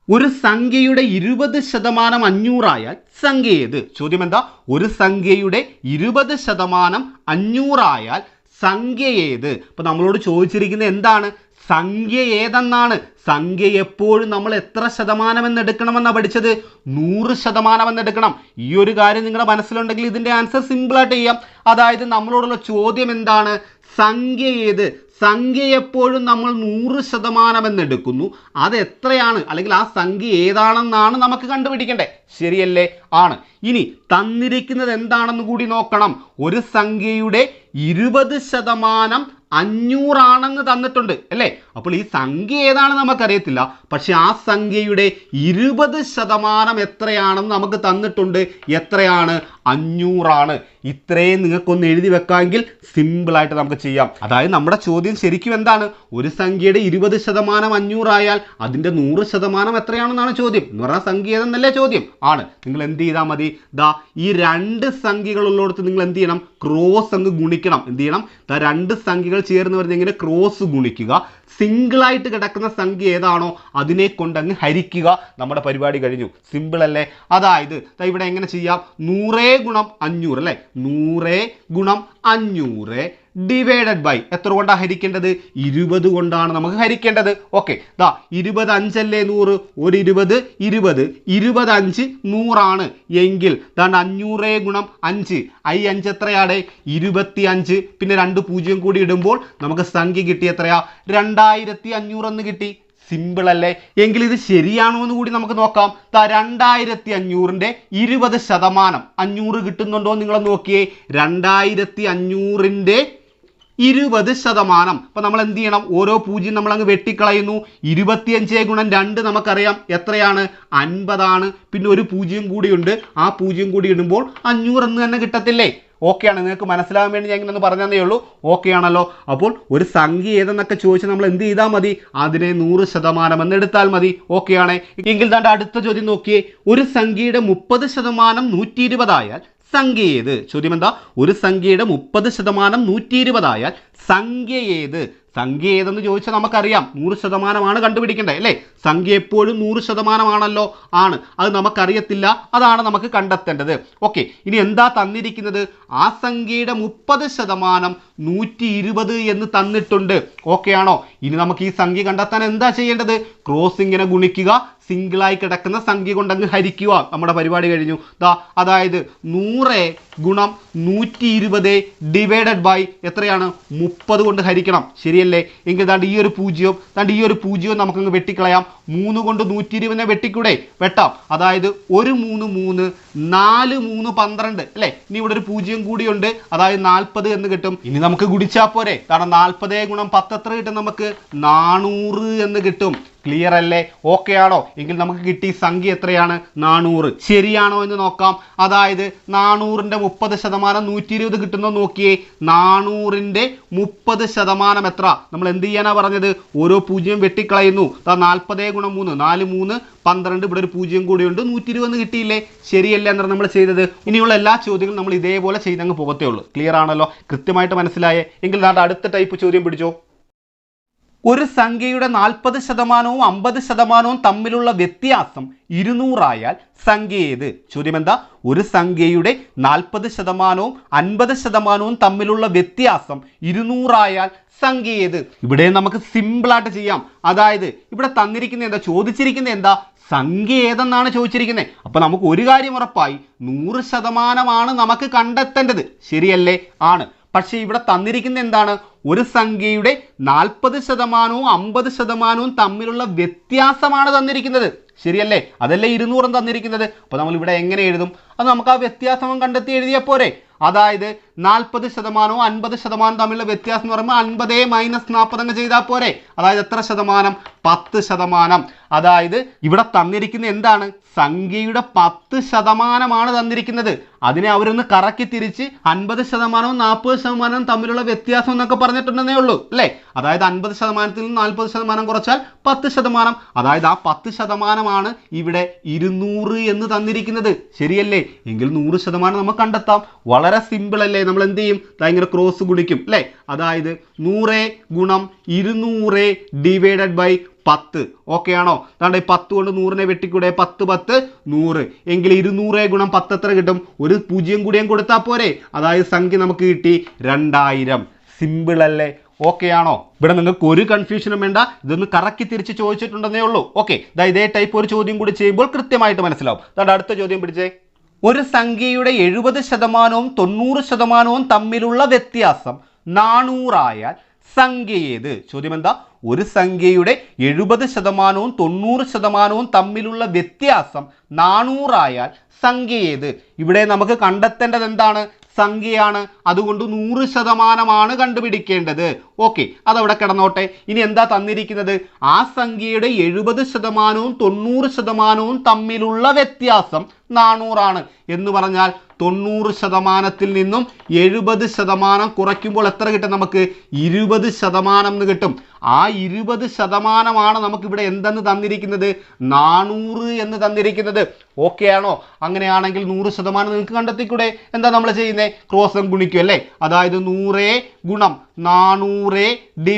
ഒരു സംഖ്യയുടെ 20% 500 ആയാൽ സംഖ്യ ഏത്? ചോദ്യം എന്താ? ഒരു സംഖ്യയുടെ 20% 500 ആയാൽ സംഖ്യ ഏത്? അപ്പൊ നമ്മളോട് ചോദിച്ചിരിക്കുന്നത് എന്താണ്? സംഖ്യ ഏതെന്നാണ്. സംഖ്യ എപ്പോഴും നമ്മൾ എത്ര ശതമാനം എന്ന് എടുക്കണമെന്നാണ് പഠിച്ചത്? 100% എന്ന് എടുക്കണം. ഈ ഒരു കാര്യം നിങ്ങളുടെ മനസ്സിലുണ്ടെങ്കിൽ ഇതിന്റെ ആൻസർ സിമ്പിളായിട്ട് ചെയ്യാം. അതായത് നമ്മളോടുള്ള ചോദ്യം എന്താണ്? സംഖ്യ ഏത്? സംഖ്യ എപ്പോഴും നമ്മൾ 100% എന്ന് എടുക്കുന്നു. അത് എത്രയാണ് അല്ലെങ്കിൽ ആ സംഖ്യ ഏതാണെന്നാണ് നമുക്ക് കണ്ടുപിടിക്കേണ്ടേ. ശരിയല്ലേ? ആണ്. ഇനി തന്നിരിക്കുന്നത് എന്താണെന്ന് കൂടി നോക്കണം. ഒരു സംഖ്യയുടെ 20% 500 ആണെന്ന് തന്നിട്ടുണ്ട് അല്ലേ? അപ്പോൾ ഈ സംഖ്യ ഏതാണ് നമുക്കറിയത്തില്ല. പക്ഷെ ആ സംഖ്യയുടെ 20% എത്രയാണെന്ന് നമുക്ക് തന്നിട്ടുണ്ട്. എത്രയാണ്? 500 ആണ്. ഇത്രയും നിങ്ങൾക്കൊന്ന് എഴുതി വെക്കാമെങ്കിൽ സിമ്പിളായിട്ട് നമുക്ക് ചെയ്യാം. അതായത് നമ്മുടെ ചോദ്യം ശരിക്കും എന്താണ്? ഒരു സംഖ്യയുടെ 20% 500 ആയാൽ അതിൻ്റെ 100% എത്രയാണെന്നാണ് ചോദ്യം. എന്ന് പറഞ്ഞാൽ സംഖ്യ ഏതെന്നല്ലേ ചോദ്യം. ആണ്. നിങ്ങൾ എന്ത് ചെയ്താൽ മതി? ഈ 2 സംഖ്യകളുള്ളിടത്ത് നിങ്ങൾ എന്ത് ചെയ്യണം? ക്രോസ് അങ്ങ് ഗുണിക്കണം. എന്ത് ചെയ്യണം? 2 സംഖ്യകൾ ചേർന്ന് വരുന്ന ഇങ്ങനെ ക്രോസ് ഗുണിക്കുക. സിംഗിളായിട്ട് കിടക്കുന്ന സംഖ്യ ഏതാണോ അതിനെ കൊണ്ടങ്ങ് ഹരിക്കുക. നമ്മുടെ പരിപാടി കഴിഞ്ഞു. സിമ്പിൾ അല്ലേ? അതായത് ഇവിടെ എങ്ങനെ ചെയ്യാം? 100 ഗുണം 500 അല്ലേ? 100 ഗുണം 500 ഡിവൈഡഡ് ബൈ എത്ര കൊണ്ടാണ് ഹരിക്കേണ്ടത്? 20 കൊണ്ടാണ് നമുക്ക് ഹരിക്കേണ്ടത്. ഓക്കെ, 20 5 അല്ലേ 100? ഒരു 20 20 25 100 എങ്കിൽ 500 ഗുണം 5 5 എത്രയാണ്? 25. പിന്നെ 2 0 കൂടി ഇടുമ്പോൾ നമുക്ക് സംഖ്യ കിട്ടി എത്രയാ? 2500 എന്ന് കിട്ടി. സിമ്പിൾ അല്ലേ? എങ്കിൽ ഇത് ശരിയാണോ എന്ന് കൂടി നമുക്ക് നോക്കാം. 2500ന്റെ 20% 500 കിട്ടുന്നുണ്ടോ നിങ്ങൾ നോക്കിയേ. 2500ന്റെ 20%. അപ്പൊ നമ്മൾ എന്ത് ചെയ്യണം? ഓരോ 0 നമ്മൾ അങ്ങ് വെട്ടിക്കളയുന്നു. 25 ഗുണം 2 നമുക്കറിയാം എത്രയാണ്? 50 പിന്നെ ഒരു 0 കൂടിയുണ്ട്. ആ 0 കൂടി ഇടുമ്പോൾ 500 എന്ന് തന്നെ കിട്ടത്തില്ലേ? ഓക്കെ ആണ്? നിങ്ങൾക്ക് മനസ്സിലാകാൻ വേണ്ടി ഞാൻ ഇങ്ങനെ ഒന്ന് പറഞ്ഞതേ ഉള്ളൂ. ഓക്കെ ആണല്ലോ? അപ്പോൾ ഒരു സംഖ്യ ഏതെന്നൊക്കെ ചോദിച്ചാൽ നമ്മൾ എന്ത് ചെയ്താൽ മതി? അതിനെ 100% എന്ന് എടുത്താൽ മതി. ഓക്കെ ആണ്? എങ്കിൽ അടുത്ത ചോദ്യം നോക്കിയേ. ഒരു സംഖ്യയുടെ 30% 120 ആയാൽ സംഖ്യ ഏത്? ചോദ്യം എന്താ? ഒരു സംഖ്യയുടെ 30% 120 ആയാൽ സംഖ്യ ഏത്? സംഖ്യ ഏതെന്ന് ചോദിച്ചാൽ നമുക്കറിയാം 100% കണ്ടുപിടിക്കേണ്ടത് അല്ലേ? സംഖ്യ എപ്പോഴും 100% ആണ്. അത് നമുക്കറിയത്തില്ല. അതാണ് നമുക്ക് കണ്ടെത്തേണ്ടത്. ഓക്കെ, ഇനി എന്താ തന്നിരിക്കുന്നത്? ആ സംഖ്യയുടെ 30% 120 എന്ന് തന്നിട്ടുണ്ട്. ഓക്കെ ആണോ? ഇനി നമുക്ക് ഈ സംഖ്യ കണ്ടെത്താൻ എന്താ ചെയ്യേണ്ടത്? ക്രോസ് ഇങ്ങനെ ഗുണിക്കുക. സിംഗിളായി കിടക്കുന്ന സംഖ്യ കൊണ്ടങ്ങ് ഹരിക്കുക. നമ്മുടെ പരിപാടി കഴിഞ്ഞു. അതായത് 100 ഗുണം 120 ഡിവൈഡഡ് ബൈ എത്രയാണ്? 30 കൊണ്ട് ഹരിക്കണം. ശരിയല്ലേ? എങ്കിൽ ഈ ഒരു 0 ഈ ഒരു 0 നമുക്കങ്ങ് വെട്ടിക്കളയാം. 3 കൊണ്ട് 120 വെട്ടിക്കൂടെ? വെട്ടാം. അതായത് 1 3 3 4 3 12 അല്ലേ? ഇനി ഇവിടെ ഒരു 0 കൂടിയുണ്ട്. അതായത് 40 എന്ന് കിട്ടും. ഇനി നമുക്ക് ഗുണിച്ചാൽ പോരെ? കാരണം 40 ഗുണം 10 എത്ര കിട്ടും? നമുക്ക് 400 എന്ന് കിട്ടും. ക്ലിയർ അല്ലേ? ഓക്കെ ആണോ? എങ്കിൽ നമുക്ക് കിട്ടിയ സംഖ്യ എത്രയാണ്? 400. ശരിയാണോ എന്ന് നോക്കാം. അതായത് 400ന്റെ 30% 120 കിട്ടുന്നോ നോക്കിയേ. 400ന്റെ 30% എത്ര? നമ്മൾ എന്ത് ചെയ്യാനാ പറഞ്ഞത്? ഓരോ 0 വെട്ടിക്കളയുന്നു. 40 ഗുണം 3 4 3 12. ഇവിടെ ഒരു 0 കൂടിയുണ്ട്. 120 കിട്ടിയില്ലേ? ശരിയല്ലേ എന്നാണ് നമ്മൾ ചെയ്തത്. ഇനിയുള്ള എല്ലാ ചോദ്യങ്ങളും നമ്മൾ ഇതേപോലെ ചെയ്തങ്ങ് പോകത്തേ ഉള്ളൂ. ക്ലിയർ ആണല്ലോ? കൃത്യമായിട്ട് മനസ്സിലായേ? എങ്കിൽ അടുത്ത ടൈപ്പ് ചോദ്യം പിടിച്ചോ. ഒരു സംഖ്യയുടെ 40% 50% തമ്മിലുള്ള വ്യത്യാസം 200 ആയാൽ സംഖ്യ ഏത്? ചോദ്യം എന്താ? ഒരു സംഖ്യയുടെ 40% 50% തമ്മിലുള്ള വ്യത്യാസം 200 ആയാൽ സംഖ്യ ഏത്? ഇവിടെ നമുക്ക് സിമ്പിൾ ആയിട്ട് ചെയ്യാം. അതായത് ഇവിടെ തന്നിരിക്കുന്ന എന്താ, ചോദിച്ചിരിക്കുന്നത് എന്താ, സംഖ്യ ഏതെന്നാണ് ചോദിച്ചിരിക്കുന്നത്. അപ്പൊ നമുക്ക് ഒരു കാര്യം ഉറപ്പായി, 100% നമുക്ക് കണ്ടെത്തേണ്ടത്. ശരിയല്ലേ? ആണ്. പക്ഷേ ഇവിടെ തന്നിരിക്കുന്ന എന്താണ്, ഒരു സംഖ്യയുടെ 40% 50% തമ്മിലുള്ള വ്യത്യാസമാണ് തന്നിരിക്കുന്നത്. ശരിയല്ലേ? അതല്ലേ 200 തന്നിരിക്കുന്നത്. അപ്പോൾ നമ്മൾ ഇവിടെ എങ്ങനെ എഴുതും? അത് നമുക്ക് ആ വ്യത്യാസം കണ്ടെത്തി എഴുതിയാൽ പോരെ. അതായത് 40% 50% തമ്മിലുള്ള വ്യത്യാസം എന്ന് പറയുമ്പോൾ 50 - 40 അങ്ങ് ചെയ്താൽ പോരെ. അതായത് എത്ര ശതമാനം? 10%. അതായത് ഇവിടെ തന്നിരിക്കുന്ന എന്താണ്, സംഖ്യയുടെ 10% തന്നിരിക്കുന്നത്. അതിനെ അവരൊന്ന് കറക്കി തിരിച്ച് 50% 40% തമ്മിലുള്ള വ്യത്യാസം എന്നൊക്കെ പറഞ്ഞിട്ടുണ്ടെന്നേ ഉള്ളൂ അല്ലേ. അതായത് 50%-ൽ നിന്ന് 40% കുറച്ചാൽ 10%. അതായത് ആ 10% ഇവിടെ 200 എന്ന് തന്നിരിക്കുന്നത്. ശരിയല്ലേ? എങ്കിൽ 100% നമുക്ക് കണ്ടെത്താം. വളരെ സിമ്പിൾ അല്ലേ? നമ്മൾ എന്ത് ചെയ്യും? ഇങ്ങനെ ക്രോസ് ഗുണിക്കും അല്ലേ. അതായത് 100 × 200 ÷ 10. ഓക്കെ ആണോ? അതാണ്ട് 10 കൊണ്ട് 100നെ വെട്ടിക്കൂടെ? 10 10 100. എങ്കിൽ 200 × 10 എത്ര കിട്ടും? ഒരു 0 കൂടിയും കൊടുത്താൽ പോരെ. അതായത് സംഖ്യ നമുക്ക് കിട്ടി 2000. സിമ്പിൾ അല്ലേ? ഓക്കെ ആണോ? ഇവിടെ നിങ്ങൾക്ക് ഒരു കൺഫ്യൂഷനും വേണ്ട. ഇതൊന്ന് കറക്കി തിരിച്ച് ചോദിച്ചിട്ടുണ്ടെന്നേ ഉള്ളൂ. ഓക്കെ, ഇതേ ടൈപ്പ് ഒരു ചോദ്യം കൂടി ചെയ്യുമ്പോൾ കൃത്യമായിട്ട് മനസ്സിലാവും. അതാണ്ട് അടുത്ത ചോദ്യം പിടിച്ചേ. ഒരു സംഖ്യയുടെ 70% 90% തമ്മിലുള്ള വ്യത്യാസം 400 ആയാൽ സംഖ്യ ഏത്? ചോദ്യം എന്താ? ഒരു സംഖ്യയുടെ 70% 90% തമ്മിലുള്ള വ്യത്യാസം 400 ആയാൽ സംഖ്യ ഏത്? ഇവിടെ നമുക്ക് കണ്ടെത്തേണ്ടത് എന്താണ്? സംഖ്യയാണ്. അതുകൊണ്ട് 100% കണ്ടുപിടിക്കേണ്ടത്. ഓക്കെ, അതവിടെ കിടന്നോട്ടെ. ഇനി എന്താ തന്നിരിക്കുന്നത്? ആ സംഖ്യയുടെ 70% 90% തമ്മിലുള്ള വ്യത്യാസം 400 ആണ് എന്ന് പറഞ്ഞാൽ 90%-ൽ നിന്നും 70% കുറയ്ക്കുമ്പോൾ എത്ര കിട്ടും? നമുക്ക് 20% എന്ന് കിട്ടും. ആ 20% നമുക്കിവിടെ എന്തെന്ന് തന്നിരിക്കുന്നത്? 400 എന്ന് തന്നിരിക്കുന്നത്. ഓക്കെ ആണോ? അങ്ങനെയാണെങ്കിൽ 100% നിങ്ങൾക്ക് കണ്ടെത്തിക്കൂടെ? എന്താ നമ്മൾ ചെയ്യുന്നത്? ക്രോസ് ഗുണിക്കും അല്ലേ. അതായത് 100 × 400 ÷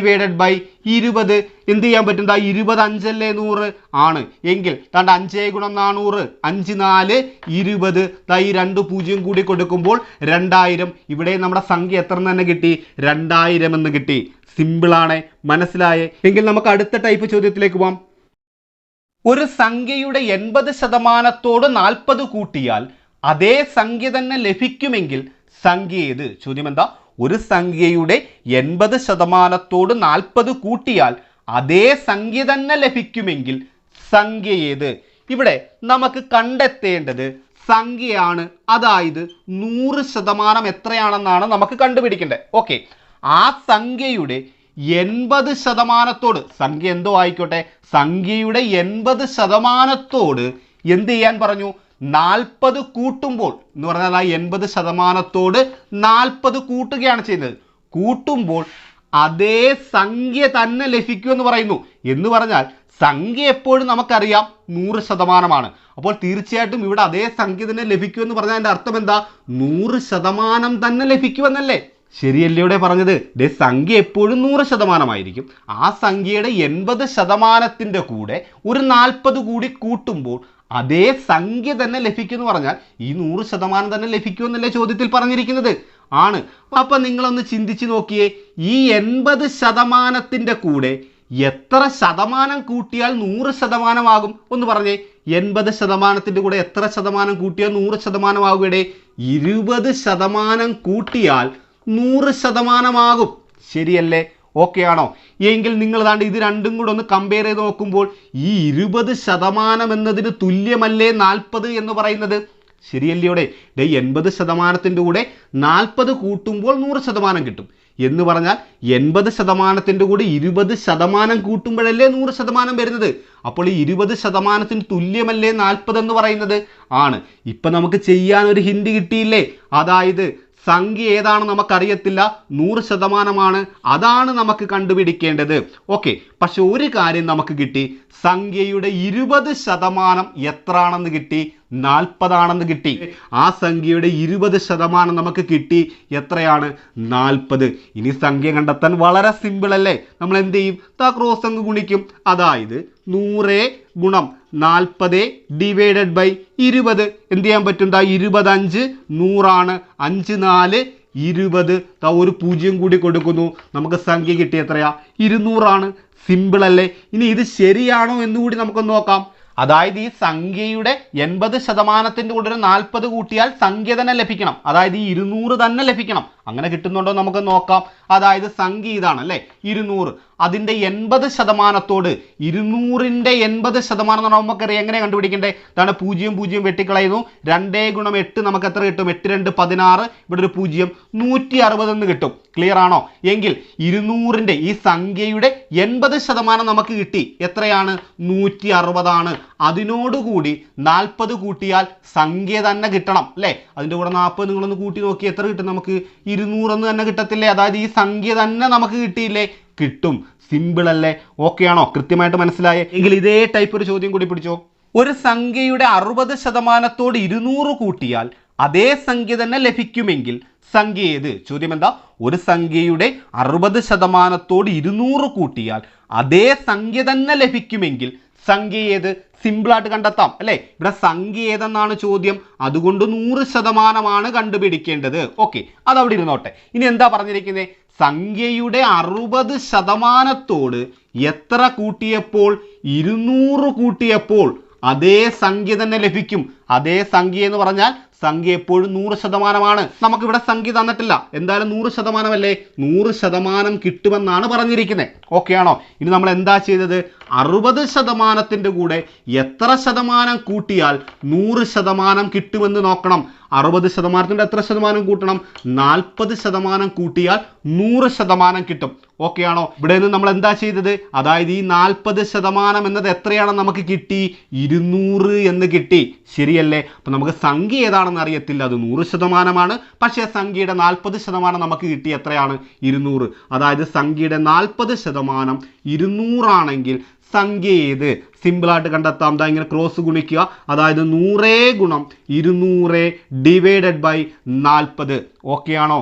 20. എന്ത് ചെയ്യാൻ പറ്റും? 20 5 അല്ലേ 100 ആണ്. എങ്കിൽ 5 × 400 5 4 20. ഈ 2 0 കൂടി കൊടുക്കുമ്പോൾ 2000. ഇവിടെ നമ്മുടെ സംഖ്യ എത്ര തന്നെ കിട്ടി? 2000 എന്ന് കിട്ടി. സിമ്പിളാണ്. മനസ്സിലായേ? എങ്കിൽ നമുക്ക് അടുത്ത ടൈപ്പ് ചോദ്യത്തിലേക്ക് പോകാം. ഒരു സംഖ്യയുടെ 80%-ഓട് 40 കൂട്ടിയാൽ അതേ സംഖ്യ തന്നെ ലഭിക്കുമെങ്കിൽ സംഖ്യ ഏത്? ചോദ്യം എന്താ? ഒരു സംഖ്യയുടെ 80%-ഓട് 40 കൂട്ടിയാൽ അതേ സംഖ്യ തന്നെ ലഭിക്കുമെങ്കിൽ സംഖ്യ ഏത്? ഇവിടെ നമുക്ക് കണ്ടെത്തേണ്ടത് സംഖ്യയാണ്. അതായത് 100% എത്രയാണെന്നാണ് നമുക്ക് കണ്ടുപിടിക്കേണ്ടത്. ഓക്കെ, ആ സംഖ്യയുടെ 80%-ഓട്, സംഖ്യ എന്തോ ആയിക്കോട്ടെ, സംഖ്യയുടെ 80%-ഓട് എന്ത് ചെയ്യാൻ പറഞ്ഞു? 40 കൂട്ടുമ്പോൾ എന്ന് പറഞ്ഞാൽ ആ 80%-ഓട് 40 കൂട്ടുകയാണ് ചെയ്യുന്നത്. കൂട്ടുമ്പോൾ അതേ സംഖ്യ തന്നെ ലഭിക്കുമെന്ന് പറയുന്നു. എന്ന് പറഞ്ഞാൽ സംഖ്യ എപ്പോഴും നമുക്കറിയാം 100%. അപ്പോൾ തീർച്ചയായിട്ടും ഇവിടെ അതേ സംഖ്യ തന്നെ ലഭിക്കുമെന്ന് പറഞ്ഞാൽ അതിൻ്റെ അർത്ഥം എന്താ? 100% തന്നെ ലഭിക്കുമെന്നല്ലേ. ശരിയല്ലേ ഇവിടെ പറഞ്ഞത്? സംഖ്യ എപ്പോഴും 100% ആ സംഖ്യയുടെ 80%-ന്റെ കൂടെ ഒരു 40 കൂടി കൂട്ടുമ്പോൾ അതേ സംഖ്യ തന്നെ ലഭിക്കുമെന്ന് പറഞ്ഞാൽ ഈ 100% തന്നെ ലഭിക്കുമെന്നല്ലേ ചോദ്യത്തിൽ പറഞ്ഞിരിക്കുന്നത്. ആണ്. അപ്പൊ നിങ്ങളൊന്ന് ചിന്തിച്ചു നോക്കിയേ, ഈ 80%-ന്റെ കൂടെ എത്ര ശതമാനം കൂട്ടിയാൽ 100% ആകും? ഒന്ന് പറഞ്ഞേ. 80%-ന്റെ കൂടെ എത്ര ശതമാനം കൂട്ടിയാൽ 100% ആകുകയുടെ? 20% കൂട്ടിയാൽ 100% ആകും. ശരിയല്ലേ? ഓക്കെ ആണോ? എങ്കിൽ നിങ്ങൾ ദാണ്ട് ഇത് രണ്ടും കൂടെ ഒന്ന് കമ്പയർ ചെയ്ത് നോക്കുമ്പോൾ ഈ 20% എന്നതിന് തുല്യമല്ലേ 40 എന്ന് പറയുന്നത്? ശരിയല്ലേ? 80%-ന്റെ കൂടെ 40 കൂട്ടുമ്പോൾ 100% കിട്ടും എന്ന് പറഞ്ഞാൽ 80%-ന്റെ കൂടെ 20% കൂട്ടുമ്പോഴല്ലേ 100% വരുന്നത്. അപ്പോൾ ഈ 20%-ന് തുല്യമല്ലേ 40 എന്ന് പറയുന്നത്? ആണ്. ഇപ്പൊ നമുക്ക് ചെയ്യാൻ ഒരു ഹിന്റ് കിട്ടിയില്ലേ? അതായത് സംഖ്യ ഏതാണ് നമുക്കറിയത്തില്ല, 100% അതാണ് നമുക്ക് കണ്ടുപിടിക്കേണ്ടത്. ഓക്കെ, പക്ഷെ ഒരു കാര്യം നമുക്ക് കിട്ടി, സംഖ്യയുടെ 20% എത്രയാണെന്ന് കിട്ടി? 40 ആണെന്ന് കിട്ടി. ആ സംഖ്യയുടെ 20% നമുക്ക് കിട്ടി. എത്രയാണ്? 40. ഇനി സംഖ്യ കണ്ടെത്താൻ വളരെ സിമ്പിൾ അല്ലേ? നമ്മൾ എന്ത് ചെയ്യും? ക്രോസ് അങ്ങ് ഗുണിക്കും. അതായത് 100 ഗുണം 40 ഡിവൈഡഡ് ബൈ 20. എന്ത് ചെയ്യാൻ പറ്റും? 25 100 5 4 20. ഒരു 0 കൂടി കൊടുക്കുന്നു. നമുക്ക് സംഖ്യ കിട്ടി എത്രയാ? 200. സിമ്പിൾ അല്ലേ? ഇനി ഇത് ശരിയാണോ എന്നുകൂടി നമുക്ക് നോക്കാം. അതായത് ഈ സംഖ്യയുടെ 80%ന്റെ കൂടെ ഒരു 40 കൂട്ടിയാൽ സംഖ്യ തന്നെ ലഭിക്കണം. അതായത് ഈ 200 തന്നെ ലഭിക്കണം. അങ്ങനെ കിട്ടുന്നുണ്ടോ നമുക്ക് നോക്കാം. അതായത് സംഖ്യ ഇതാണ് അല്ലേ? 200. അതിൻ്റെ 80%ത്തോട് 200ന്റെ 80% എന്ന് പറഞ്ഞാൽ നമുക്കറിയാം എങ്ങനെ കണ്ടുപിടിക്കണ്ടേ? ഇതാണ് 0 0 വെട്ടിക്കളയുന്നു. 2 ഗുണം 8 നമുക്ക് എത്ര കിട്ടും? 8 2 16. ഇവിടെ ഒരു 0 160 എന്ന് കിട്ടും. ക്ലിയർ ആണോ? എങ്കിൽ 200ന്റെ ഈ സംഖ്യയുടെ 80% നമുക്ക് കിട്ടി. എത്രയാണ്? 160 ആണ്. അതിനോടുകൂടി 40 കൂട്ടിയാൽ സംഖ്യ തന്നെ കിട്ടണം അല്ലേ? അതിൻ്റെ കൂടെ 40 നിങ്ങളൊന്ന് കൂട്ടി നോക്കി എത്ര കിട്ടും? നമുക്ക് 200 എന്ന് തന്നെ കിട്ടത്തില്ലേ? അതായത് ഈ സംഖ്യ തന്നെ നമുക്ക് കിട്ടിയില്ലേ? കിട്ടും. സിമ്പിൾ അല്ലേ? ഓക്കെ ആണോ? കൃത്യമായിട്ട് മനസ്സിലായേ? എങ്കിൽ ഇതേ ടൈപ്പ് ഒരു ചോദ്യം കൂടി പിടിച്ചോ. ഒരു സംഖ്യയുടെ 60%ത്തോട് 200 കൂട്ടിയാൽ അതേ സംഖ്യ തന്നെ ലഭിക്കുമെങ്കിൽ സംഖ്യ ഏത്? ചോദ്യം എന്താ? ഒരു സംഖ്യയുടെ 60%ത്തോട് 200 കൂട്ടിയാൽ അതേ സംഖ്യ തന്നെ ലഭിക്കുമെങ്കിൽ സംഖ്യ ഏത്? സിമ്പിളായിട്ട് കണ്ടെത്താം അല്ലേ? ഇവിടെ സംഖ്യ ഏതെന്നാണ് ചോദ്യം. അതുകൊണ്ട് 100% കണ്ടുപിടിക്കേണ്ടത്. ഓക്കെ, അതവിടെ ഇരുന്നോട്ടെ. ഇനി എന്താ പറഞ്ഞിരിക്കുന്നത്? സംഖ്യയുടെ 60%ത്തോട് എത്ര കൂട്ടിയപ്പോൾ? 200 കൂട്ടിയപ്പോൾ അതേ സംഖ്യ തന്നെ ലഭിക്കും. അതേ സംഖ്യ എന്ന് പറഞ്ഞാൽ സംഖ്യ എപ്പോഴും 100%. നമുക്കിവിടെ സംഖ്യ തന്നിട്ടില്ല. എന്തായാലും 100% അല്ലേ? 100% കിട്ടുമെന്നാണ് പറഞ്ഞിരിക്കുന്നത്. ഓക്കെ ആണോ? ഇനി നമ്മൾ എന്താ ചെയ്തത്? 60%ന്റെ കൂടെ എത്ര ശതമാനം കൂട്ടിയാൽ 100% കിട്ടുമെന്ന് നോക്കണം. 60%ന്റെ എത്ര ശതമാനം കൂട്ടണം? 40% കൂട്ടിയാൽ 100% കിട്ടും. ഓക്കെ ആണോ? ഇവിടെ നിന്ന് നമ്മൾ എന്താ ചെയ്തത്? അതായത് ഈ 40% എന്നത് എത്രയാണ് നമുക്ക് കിട്ടി? 200 എന്ന് കിട്ടി. ശരിയല്ലേ? അപ്പം നമുക്ക് സംഖ്യ ഏതാണെന്ന് അറിയത്തില്ല. അത് 100%. പക്ഷേ സംഖ്യയുടെ 40% നമുക്ക് കിട്ടി. എത്രയാണ്? 200. അതായത് സംഖ്യയുടെ 40% 200 ആണെങ്കിൽ സംഖ്യ ഏത്? സിമ്പിളായിട്ട് കണ്ടെത്താം. ഇങ്ങനെ ക്രോസ് ഗുണിക്കുക. അതായത് 100 ഗുണം 200 ഡിവൈഡഡ് ബൈ 40. ഓക്കെ ആണോ?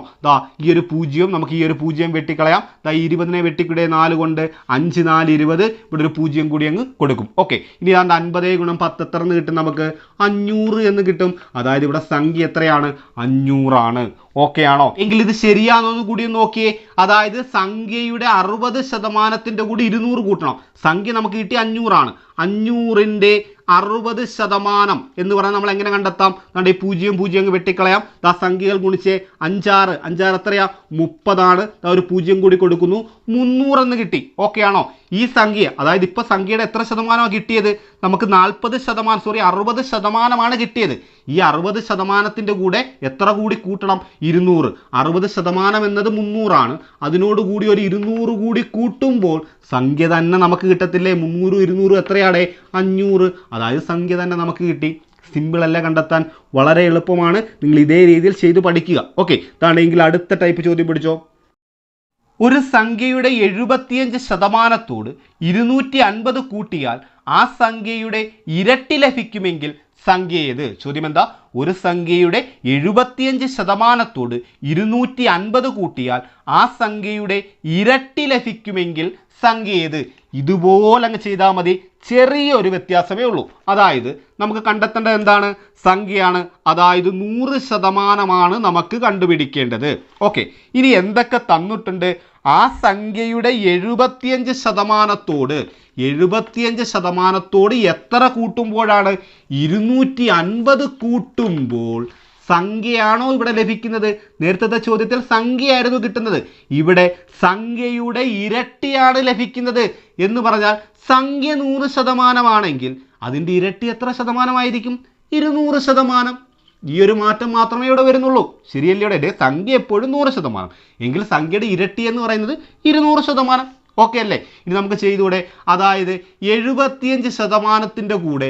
ഈ ഒരു 0 നമുക്ക് ഈ ഒരു 0 വെട്ടിക്കളയാം. 20നെ വെട്ടിക്കൂടെ 4 കൊണ്ട് 5 4 20. ഇവിടെ ഒരു 0 കൂടി അങ്ങ് കൊടുക്കും. ഓക്കെ, ഇനി 50 ഗുണം 10 എത്ര എന്ന് കിട്ടും? നമുക്ക് 500 എന്ന് കിട്ടും. അതായത് ഇവിടെ സംഖ്യ എത്രയാണ്? 500 ആണ്. ഓക്കെ ആണോ? എങ്കിൽ ഇത് ശരിയാണെന്ന് കൂടി നോക്കിയേ. അതായത് സംഖ്യയുടെ 60%ന്റെ കൂടി 200 കൂട്ടണം. സംഖ്യ നമുക്ക് കിട്ടി 500 ആണ്. 500ന്റെ 60% എന്ന് പറഞ്ഞാൽ നമ്മൾ എങ്ങനെ കണ്ടെത്താം? ഈ 0 0 അങ്ങ് വെട്ടിക്കളയാം. സംഖ്യകൾ ഗുണിച്ച് 5 6 എത്രയാ? 30 ഒരു 0 കൂടി കൊടുക്കുന്നു. 300 എന്ന് കിട്ടി. ഓക്കെ ആണോ? ഈ സംഖ്യ അതായത് ഇപ്പോൾ സംഖ്യയുടെ എത്ര ശതമാനമാണ് കിട്ടിയത്? നമുക്ക് 60% കിട്ടിയത്. ഈ 60%ന്റെ കൂടെ എത്ര കൂടി കൂട്ടണം? 200. 60% എന്നത് 300 ആണ്. അതിനോട് കൂടി ഒരു 200 കൂടി കൂട്ടുമ്പോൾ സംഖ്യ തന്നെ നമുക്ക് കിട്ടത്തില്ലേ? 300 200 എത്രയാണ്? 500. അതായത് സംഖ്യ തന്നെ നമുക്ക് കിട്ടി. സിമ്പിൾ അല്ല കണ്ടെത്താൻ? വളരെ എളുപ്പമാണ്. നിങ്ങൾ ഇതേ രീതിയിൽ ചെയ്ത് പഠിക്കുക. ഓക്കെ, താണെങ്കിൽ അടുത്ത ടൈപ്പ് ചോദ്യം പിടിച്ചോ. ഒരു സംഖ്യയുടെ 75%ത്തോട് 250 കൂട്ടിയാൽ ആ സംഖ്യയുടെ ഇരട്ടി ലഭിക്കുമെങ്കിൽ സംഖ്യ ഏത്? ചോദ്യം എന്താ? ഒരു സംഖ്യയുടെ 75%ത്തോട് 250 കൂട്ടിയാൽ ആ സംഖ്യയുടെ ഇരട്ടി ലഭിക്കുമെങ്കിൽ സംഖ്യ ഏത്? ഇതുപോലെ അങ്ങ് ചെയ്താൽ മതി. ചെറിയൊരു വ്യത്യാസമേ ഉള്ളൂ. അതായത് നമുക്ക് കണ്ടെത്തേണ്ടത് എന്താണ്? സംഖ്യയാണ്. അതായത് 100% നമുക്ക് കണ്ടുപിടിക്കേണ്ടത്. ഓക്കെ, ഇനി എന്തൊക്കെ തന്നിട്ടുണ്ട്? ആ സംഖ്യയുടെ 75%ത്തോട് എത്ര കൂട്ടുമ്പോഴാണ്? 250 കൂട്ടുമ്പോൾ സംഖ്യയാണോ ഇവിടെ ലഭിക്കുന്നത്? നേരത്തെ ചോദ്യത്തിൽ സംഖ്യയായിരുന്നു കിട്ടുന്നത്. ഇവിടെ സംഖ്യയുടെ ഇരട്ടിയാണ് ലഭിക്കുന്നത്. എന്ന് പറഞ്ഞാൽ സംഖ്യ 100% ആണെങ്കിൽ അതിൻ്റെ ഇരട്ടി എത്ര ശതമാനമായിരിക്കും? 200%. ഈ ഒരു മാറ്റം മാത്രമേ ഇവിടെ വരുന്നുള്ളൂ. ശരിയല്ലേ? സംഖ്യ എപ്പോഴും 100%. എങ്കിൽ സംഖ്യയുടെ ഇരട്ടി എന്ന് പറയുന്നത് 200%. ഓക്കെ അല്ലേ? ഇനി നമുക്ക് ചെയ്തുകൂടെ? അതായത് 75%ന്റെ കൂടെ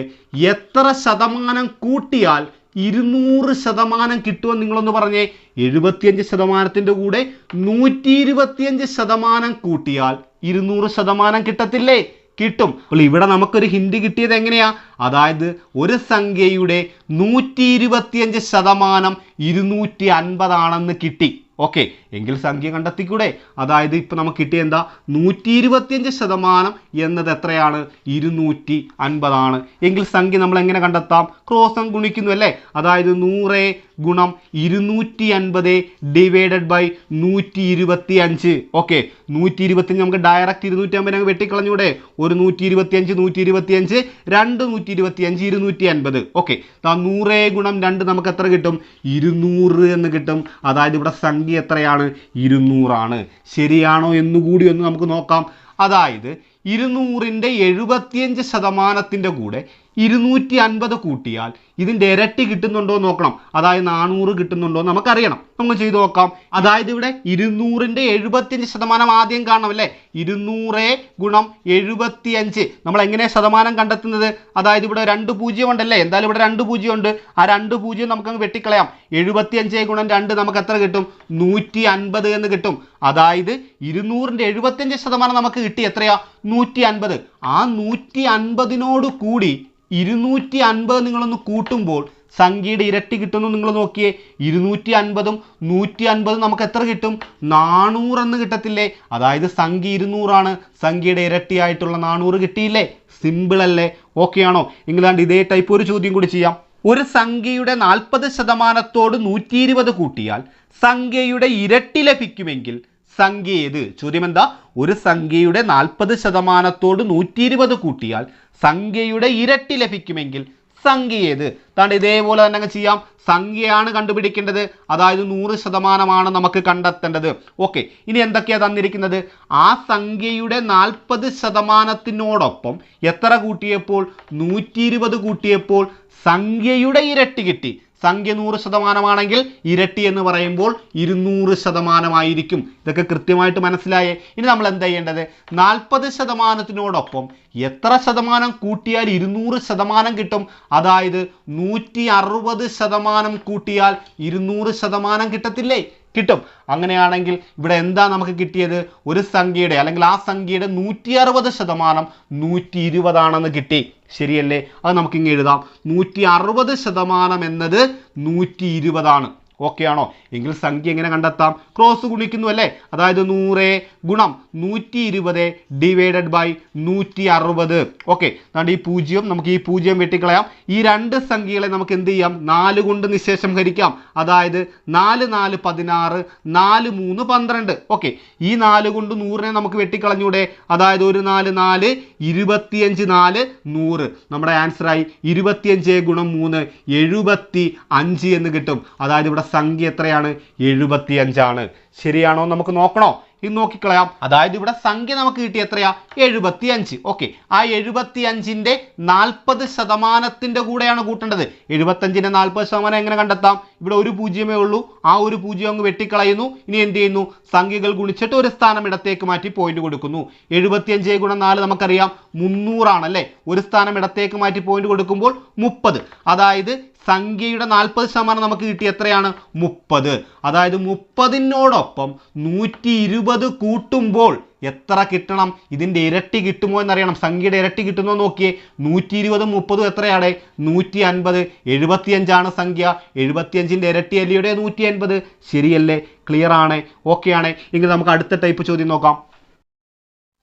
എത്ര ശതമാനം കൂട്ടിയാൽ 200% കിട്ടുമെന്ന് നിങ്ങളൊന്ന് പറഞ്ഞേ. 75%ന്റെ കൂടെ 125% കൂട്ടിയാൽ 200% കിട്ടത്തില്ലേ? കിട്ടും. അപ്പോൾ ഇവിടെ നമുക്കൊരു ഹിന്റ് കിട്ടിയത് എങ്ങനെയാ? അതായത് ഒരു സംഖ്യയുടെ 125% 250 ആണെന്ന് കിട്ടി. ഓക്കെ, എങ്കിൽ സംഖ്യ കണ്ടെത്തിക്കൂടെ? അതായത് ഇപ്പം നമുക്ക് കിട്ടിയ എന്താ? 125% എന്നത് എത്രയാണ്? 250 ആണ്. എങ്കിൽ സംഖ്യ നമ്മൾ എങ്ങനെ കണ്ടെത്താം? ക്രോസ് ഗുണിക്കുന്നു അല്ലേ? അതായത് 100 ഗുണം 250 ഡിവൈഡഡ് ബൈ 125. ഓക്കെ, 125 നമുക്ക് ഡയറക്റ്റ് 250 അങ്ങ് വെട്ടിക്കളഞ്ഞൂടെ? ഒരു 125 125 2 125 250. ഓക്കെ, 100 ഗുണം 2 നമുക്ക് എത്ര കിട്ടും? 200 എന്ന് കിട്ടും. അതായത് ഇവിടെ സംഖ്യ എത്രയാണ്? 200 ആണ്. ശരിയാണോ എന്നുകൂടി ഒന്ന് നമുക്ക് നോക്കാം. അതായത് 200ന്റെ 75% കൂടെ 250 കൂട്ടിയാൽ ഇതിൻ്റെ ഇരട്ടി കിട്ടുന്നുണ്ടോ എന്ന് നോക്കണം. അതായത് 400 കിട്ടുന്നുണ്ടോ എന്ന് നമുക്കറിയണം. നമുക്ക് ചെയ്ത് നോക്കാം. അതായത് ഇവിടെ 200ന്റെ 75% ആദ്യം കാണണം അല്ലേ? 200 ഗുണം 75. നമ്മൾ എങ്ങനെ ശതമാനം കണ്ടെത്തുന്നത്? അതായത് ഇവിടെ 2 പൂജ്യം ഉണ്ടല്ലേ? എന്തായാലും ഇവിടെ 2 പൂജ്യം ഉണ്ട്. ആ 2 പൂജ്യം നമുക്കങ്ങ് വെട്ടിക്കളയാം. 75 ഗുണം 2 നമുക്ക് എത്ര കിട്ടും? 150 എന്ന് കിട്ടും. അതായത് 200ന്റെ 75% നമുക്ക് കിട്ടി എത്രയാ? 150. ആ 150നോട് കൂടി 250 നിങ്ങളൊന്ന് കൂട്ടുമ്പോൾ സംഖ്യയുടെ ഇരട്ടി കിട്ടുന്നു. നിങ്ങൾ നോക്കിയേ, 250ഉം 150 നമുക്ക് എത്ര കിട്ടും? 400 എന്ന് കിട്ടത്തില്ലേ? അതായത് സംഖ്യ 200 ആണ്. സംഖ്യയുടെ ഇരട്ടിയായിട്ടുള്ള 400 കിട്ടിയില്ലേ? സിമ്പിൾ അല്ലേ? ഓക്കെ ആണോ? എങ്കിലാണ്ട് ഇതേ ടൈപ്പ് ഒരു ചോദ്യം കൂടി ചെയ്യാം. ഒരു സംഖ്യയുടെ 40%തോട് 120 കൂട്ടിയാൽ സംഖ്യയുടെ ഇരട്ടി ലഭിക്കുമെങ്കിൽ സംഖ്യ ഏത്? ചോദ്യം എന്താ? ഒരു സംഖ്യയുടെ 40%തോട് 120 കൂട്ടിയാൽ സംഖ്യയുടെ ഇരട്ടി ലഭിക്കുമെങ്കിൽ സംഖ്യ ഏത്? താണ്ട് ഇതേപോലെ തന്നെ അങ്ങ് ചെയ്യാം. സംഖ്യയാണ് കണ്ടുപിടിക്കേണ്ടത്. അതായത് 100% നമുക്ക് കണ്ടെത്തേണ്ടത്. ഓക്കെ, ഇനി എന്തൊക്കെയാണ് തന്നിരിക്കുന്നത്? ആ സംഖ്യയുടെ 40%നോടൊപ്പം എത്ര കൂട്ടിയപ്പോൾ? 120 കൂട്ടിയപ്പോൾ സംഖ്യയുടെ ഇരട്ടി കിട്ടി. സംഖ്യ 100% ആണെങ്കിൽ ഇരട്ടി എന്ന് പറയുമ്പോൾ 200% ആയിരിക്കും. ഇതൊക്കെ കൃത്യമായിട്ട് മനസ്സിലായേ? ഇനി നമ്മൾ എന്താ ചെയ്യേണ്ടത്? 40%നോടൊപ്പം എത്ര ശതമാനം കൂട്ടിയാൽ 200% കിട്ടും? അതായത് 160% കൂട്ടിയാൽ 200% കിട്ടത്തില്ലേ? കിട്ടും. അങ്ങനെയാണെങ്കിൽ ഇവിടെ എന്താ നമുക്ക് കിട്ടിയത്? ഒരു സംഖ്യയുടെ അല്ലെങ്കിൽ ആ സംഖ്യയുടെ 160% 120 ആണെന്ന് കിട്ടി. ശരിയല്ലേ? അത് നമുക്കിങ്ങനെ എഴുതാം. 160% എന്നത് 120 ആണ്. ഓക്കെ ആണോ? എങ്കിൽ സംഖ്യ എങ്ങനെ കണ്ടെത്താം? ക്രോസ് ഗുണിക്കുന്നു അല്ലേ? അതായത് 100 ഗുണം 120 ഡിവൈഡഡ് ബൈ 160. ഓക്കെ, അതുകൊണ്ട് ഈ പൂജ്യം നമുക്ക് ഈ പൂജ്യം വെട്ടിക്കളയാം. ഈ രണ്ട് സംഖ്യകളെ നമുക്ക് എന്ത് ചെയ്യാം? 4 കൊണ്ട് നിശേഷം ഹരിക്കാം. അതായത് 4 4 16 4 3 12. ഓക്കെ, ഈ 4 കൊണ്ട് 100നെ നമുക്ക് വെട്ടിക്കളഞ്ഞൂടെ? അതായത് 1 4 4 25 4 100. നമ്മുടെ ആൻസറായി 25 ഗുണം 3 75 എന്ന് കിട്ടും. അതായത് ഇവിടെ സംഖ്യ എത്രയാണ്? 75 ആണ്. ശരിയാണോ നമുക്ക് നോക്കണോ? ഇത് നോക്കിക്കളയാം. അതായത് ഇവിടെ സംഖ്യ നമുക്ക് കിട്ടിയ എത്രയാ? 75. ഓക്കെ, ആ 75ന്റെ 40%ന്റെ കൂടെയാണ് കൂട്ടേണ്ടത്. 75ന്റെ 40% എങ്ങനെ കണ്ടെത്താം? ഇവിടെ ഒരു പൂജ്യമേ ഉള്ളൂ. ആ ഒരു പൂജ്യം അങ്ങ് വെട്ടിക്കളയുന്നു. ഇനി എന്ത് ചെയ്യുന്നു? സംഖ്യകൾ ഗുണിച്ചിട്ട് ഒരു സ്ഥാനം ഇടത്തേക്ക് മാറ്റി പോയിന്റ് കൊടുക്കുന്നു. 75 ഗുണം 4 നമുക്കറിയാം 300 ആണല്ലേ? ഒരു സ്ഥാനം ഇടത്തേക്ക് മാറ്റി പോയിന്റ് കൊടുക്കുമ്പോൾ 30. അതായത് സംഖ്യയുടെ 40% നമുക്ക് കിട്ടിയ എത്രയാണ്? 30. അതായത് 30നോടൊപ്പം 120 കൂട്ടുമ്പോൾ എത്ര കിട്ടണം? ഇതിൻ്റെ ഇരട്ടി കിട്ടുമോ എന്നറിയണം. സംഖ്യയുടെ ഇരട്ടി കിട്ടുമോ നോക്കിയേ. 120ഉം 30ഉം എത്രയാണ്? 150. 75 ആണ് സംഖ്യ. 75ന്റെ ഇരട്ടി അല്ലയുടെ 150. ശരിയല്ലേ? ക്ലിയർ ആണ്? ഓക്കെ ആണ്? എങ്കിൽ നമുക്ക് അടുത്ത ടൈപ്പ് ചോദ്യം നോക്കാം.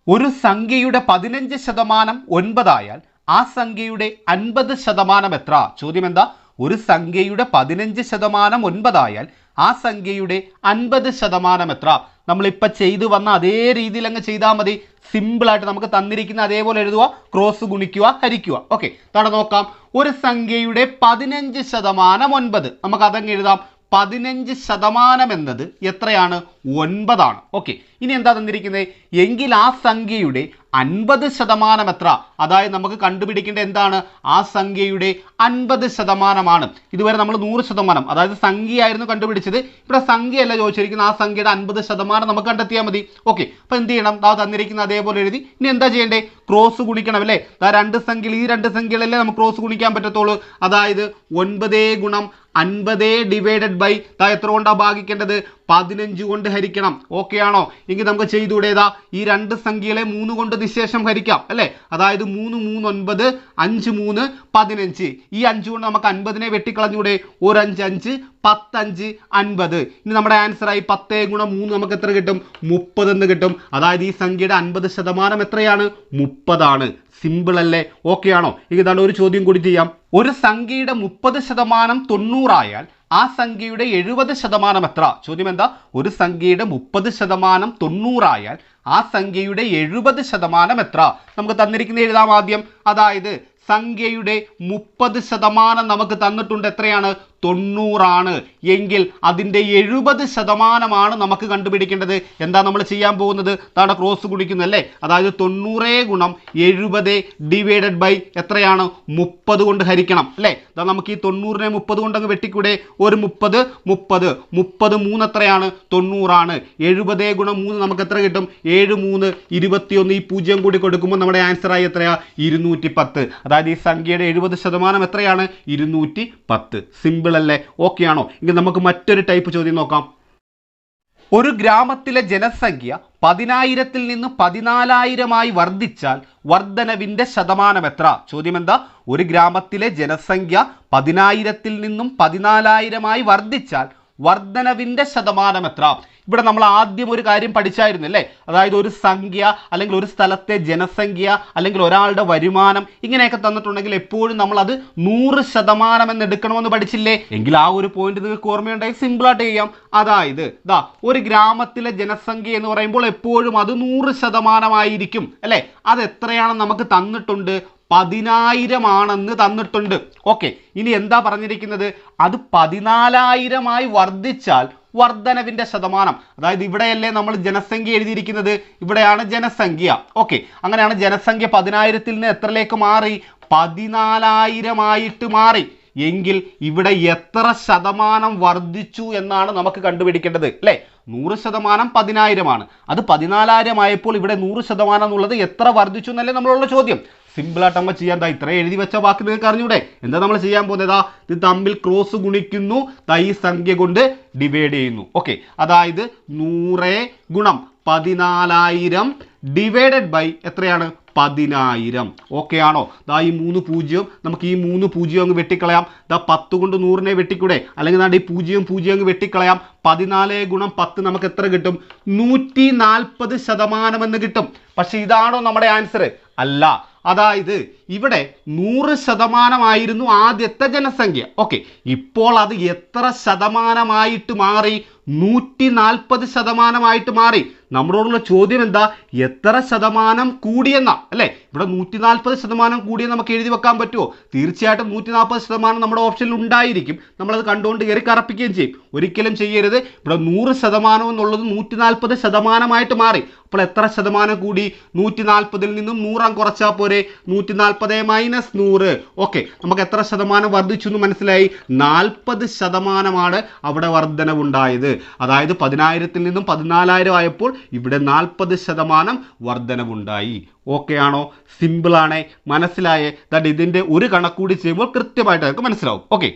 ഒരു സംഖ്യയുടെ 15% 9 ആയാൽ ആ സംഖ്യയുടെ 50% എത്ര? ചോദ്യം എന്താ? ഒരു സംഖ്യയുടെ 15% 9 ആയാൽ ആ സംഖ്യയുടെ 50% എത്ര? നമ്മളിപ്പോൾ ചെയ്തു വന്ന അതേ രീതിയിൽ അങ്ങ് ചെയ്താൽ മതി. സിമ്പിളായിട്ട് നമുക്ക് തന്നിരിക്കുന്ന അതേപോലെ എഴുതുക, ക്രോസ് ഗുണിക്കുക, ഹരിക്കുക. ഓക്കെ, തട നോക്കാം. ഒരു സംഖ്യയുടെ 15% 9. നമുക്ക് അതങ്ങ് എഴുതാം. 15% എന്നത് എത്രയാണ്? 9 ആണ്. ഓക്കെ, ഇനി എന്താ തന്നിരിക്കുന്നത്? എങ്കിൽ ആ സംഖ്യയുടെ 50% എത്ര? അതായത് നമുക്ക് കണ്ടുപിടിക്കേണ്ട എന്താണ്? ആ സംഖ്യയുടെ 50%. ഇതുവരെ നമ്മൾ 100%, അതായത് സംഖ്യയായിരുന്നു കണ്ടുപിടിച്ചത്. ഇവിടെ സംഖ്യയല്ല ചോദിച്ചിരിക്കുന്നത്. ആ സംഖ്യയുടെ 50% നമുക്ക് കണ്ടെത്തിയാൽ മതി. ഓക്കെ, അപ്പോൾ എന്ത് ചെയ്യണം? തന്നിരിക്കുന്ന അതേപോലെ എഴുതി. ഇനി എന്താ ചെയ്യേണ്ടത്? ക്രോസ് ഗുണിക്കണം അല്ലേ. രണ്ട് സംഖ്യകൾ, ഈ രണ്ട് സംഖ്യകളല്ലേ നമുക്ക് ക്രോസ് ഗുണിക്കാൻ പറ്റത്തുള്ളൂ. അതായത് 9 ഗുണം 50 ഡിവൈഡഡ് ബൈ എത്ര കൊണ്ടാണ് ഭാഗിക്കേണ്ടത്? 15 കൊണ്ട് ഹരിക്കണം. ഓക്കെ ആണോ? എങ്കിൽ നമുക്ക് ചെയ്തുകൂടേതാ ഈ രണ്ട് സംഖ്യകളെ 3 കൊണ്ട് നിശേഷം ഹരിക്കാം അല്ലേ. അതായത് 3 3 9, 5 3 15. ഈ 5 കൊണ്ട് നമുക്ക് 50നെ വെട്ടിക്കളഞ്ഞൂടെ? ഒരു 5 5 10 5 50. ഇനി നമ്മുടെ ആൻസർ ആയി 10 ഗുണം 3 നമുക്ക് എത്ര കിട്ടും? 30 എന്ന് കിട്ടും. അതായത് ഈ സംഖ്യയുടെ 50% എത്രയാണ്? 30 ആണ്. സിമ്പിൾ അല്ലേ? ഓക്കെ ആണോ? ഇതാണ് ഒരു ചോദ്യം കൂടി ചെയ്യാം. ഒരു സംഖ്യയുടെ 30% 90 ആയാൽ ആ സംഖ്യയുടെ 70% എത്ര? ചോദ്യം എന്താ? ഒരു സംഖ്യയുടെ 30% 90 ആയാൽ ആ സംഖ്യയുടെ 70% എത്ര? നമുക്ക് തന്നിരിക്കുന്ന എഴുതാം ആദ്യം. അതായത് സംഖ്യയുടെ 30% നമുക്ക് തന്നിട്ടുണ്ട്. എത്രയാണ്? 90 ആണ്. എങ്കിൽ അതിൻ്റെ 70% നമുക്ക് കണ്ടുപിടിക്കേണ്ടത്. എന്താ നമ്മൾ ചെയ്യാൻ പോകുന്നത്? താഴെ ക്രോസ് ഗുണിക്കുന്നല്ലേ. അതായത് 90 ഗുണം 70 ഡിവൈഡഡ് ബൈ എത്രയാണ്? 30 കൊണ്ട് ഹരിക്കണം അല്ലേ. നമുക്ക് ഈ 90നെ 30 കൊണ്ടങ്ങ് വെട്ടിക്കൂടെ? ഒരു 30 30 30 3 എത്രയാണ്? 90 ആണ്. 70 ഗുണം 3 നമുക്ക് എത്ര കിട്ടും? 7 3 21. ഈ 0 കൂടി കൊടുക്കുമ്പോൾ നമ്മുടെ ആൻസർ ആയി എത്രയാ? 210. അതായത് ഈ സംഖ്യയുടെ 70% എത്രയാണ്? 210. സിമ്പിൾ അല്ലേ? ഓക്കെ ആണോ? എങ്കിൽ നമുക്ക് മറ്റൊരു ടൈപ്പ് ചോദ്യം നോക്കാം. ഒരു ഗ്രാമത്തിലെ ജനസംഖ്യ 10,000-ൽ നിന്ന് 14,000 വർദ്ധിച്ചാൽ വർധനവിന്റെ ശതമാനം എത്ര? ചോദ്യം എന്താ? ഒരു ഗ്രാമത്തിലെ ജനസംഖ്യ 10,000-ൽ നിന്നും 14,000 വർദ്ധിച്ചാൽ വർധനവിന്റെ ശതമാനം എത്ര? ഇവിടെ നമ്മൾ ആദ്യം ഒരു കാര്യം പഠിച്ചായിരുന്നു അല്ലേ. അതായത് ഒരു സംഖ്യ അല്ലെങ്കിൽ ഒരു സ്ഥലത്തെ ജനസംഖ്യ അല്ലെങ്കിൽ ഒരാളുടെ വരുമാനം ഇങ്ങനെയൊക്കെ തന്നിട്ടുണ്ടെങ്കിൽ എപ്പോഴും നമ്മൾ അത് 100% എന്ന് എടുക്കണമെന്ന് പഠിച്ചില്ലേ. എങ്കിൽ ആ ഒരു പോയിന്റ് നിങ്ങൾക്ക് ഓർമ്മയുണ്ടായി സിമ്പിളായിട്ട് ചെയ്യാം. അതായത് ഒരു ഗ്രാമത്തിലെ ജനസംഖ്യ എന്ന് പറയുമ്പോൾ എപ്പോഴും അത് 100% ആയിരിക്കും അല്ലേ. അത് എത്രയാണെന്ന് നമുക്ക് തന്നിട്ടുണ്ട്? 10,000 ആണെന്ന് തന്നിട്ടുണ്ട്. ഓക്കെ, ഇനി എന്താ പറഞ്ഞിരിക്കുന്നത്? അത് 14,000 വർദ്ധിച്ചാൽ വർധനവിന്റെ ശതമാനം. അതായത് ഇവിടെയല്ലേ നമ്മൾ ജനസംഖ്യ എഴുതിയിരിക്കുന്നത്? ഇവിടെയാണ് ജനസംഖ്യ. ഓക്കെ, അങ്ങനെയാണ് ജനസംഖ്യ 10,000-ൽ നിന്ന് എത്രയിലേക്ക് മാറി? 14,000 ആയിട്ട് മാറി. എങ്കിൽ ഇവിടെ എത്ര ശതമാനം വർദ്ധിച്ചു എന്നാണ് നമുക്ക് കണ്ടുപിടിക്കേണ്ടത് അല്ലേ. 100% 10,000 ആണ്. അത് 14,000 ആയപ്പോൾ ഇവിടെ 100% എന്നുള്ളത് എത്ര വർദ്ധിച്ചു എന്നല്ലേ നമ്മളുള്ള ചോദ്യം. സിമ്പിളായിട്ട് നമ്മൾ ചെയ്യാൻ ഇത്ര എഴുതി വെച്ച വാക്ക് നിങ്ങൾക്ക് അറിഞ്ഞൂടെ? എന്താ നമ്മൾ ചെയ്യാൻ പോകുന്നത്? ഇത് തമ്മിൽ ക്രോസ് ഗുണിക്കുന്നു, ഈ സംഖ്യ കൊണ്ട് ഡിവൈഡ് ചെയ്യുന്നു. ഓക്കെ, അതായത് 100 ഗുണം 14,000 ഡിവൈഡഡ് ബൈ എത്രയാണ്? 10,000. ഓക്കെ ആണോ? ഈ 3 0 നമുക്ക് ഈ 3 0 അങ്ങ് വെട്ടിക്കളയാം. 10 കൊണ്ട് 100നെ വെട്ടിക്കൂടെ? അല്ലെങ്കിൽ ഈ 0 0 അങ്ങ് വെട്ടിക്കളയാം. 14 ഗുണം 10 നമുക്ക് എത്ര കിട്ടും? 140% എന്ന് കിട്ടും. പക്ഷെ ഇതാണോ നമ്മുടെ ആൻസർ? അല്ല. അതായത് ഇവിടെ 100% ആയിരുന്നു ആദ്യത്തെ ജനസംഖ്യ. ഓക്കെ, ഇപ്പോൾ അത് എത്ര ശതമാനമായിട്ട് മാറി? 140% മാറി. നമ്മളോടുള്ള ചോദ്യം എന്താ? എത്ര ശതമാനം കൂടിയെന്നാ അല്ലേ. ഇവിടെ 140% കൂടിയെന്ന് നമുക്ക് എഴുതി വെക്കാൻ പറ്റുമോ? തീർച്ചയായിട്ടും 140% നമ്മുടെ ഓപ്ഷനിൽ ഉണ്ടായിരിക്കും. നമ്മളത് കണ്ടുകൊണ്ട് കയറി കറപ്പിക്കുകയും ചെയ്യും. ഒരിക്കലും ചെയ്യരുത്. ഇവിടെ 100% എന്നുള്ളത് 140% മാറി. അപ്പോൾ എത്ര ശതമാനം കൂടി? 140-ൽ നിന്നും 100 കുറച്ചാൽ പോരെ? 140 മൈനസ് 100. ഓക്കെ, നമുക്ക് എത്ര ശതമാനം വർദ്ധിച്ചു എന്ന് മനസ്സിലായി? 40% അവിടെ വർധനവുണ്ടായത്. അതായത് 10,000-ൽ നിന്നും 14,000 ആയപ്പോൾ ഇവിടെ 40% വർധനവുണ്ടായി. ഓക്കെ ആണോ? സിമ്പിളാണേ. മനസ്സിലായേ? ഇതിൻ്റെ ഒരു കണക്കൂടി ചെയ്യുമ്പോൾ കൃത്യമായിട്ട് നമുക്ക് മനസ്സിലാവും. ഓക്കെ,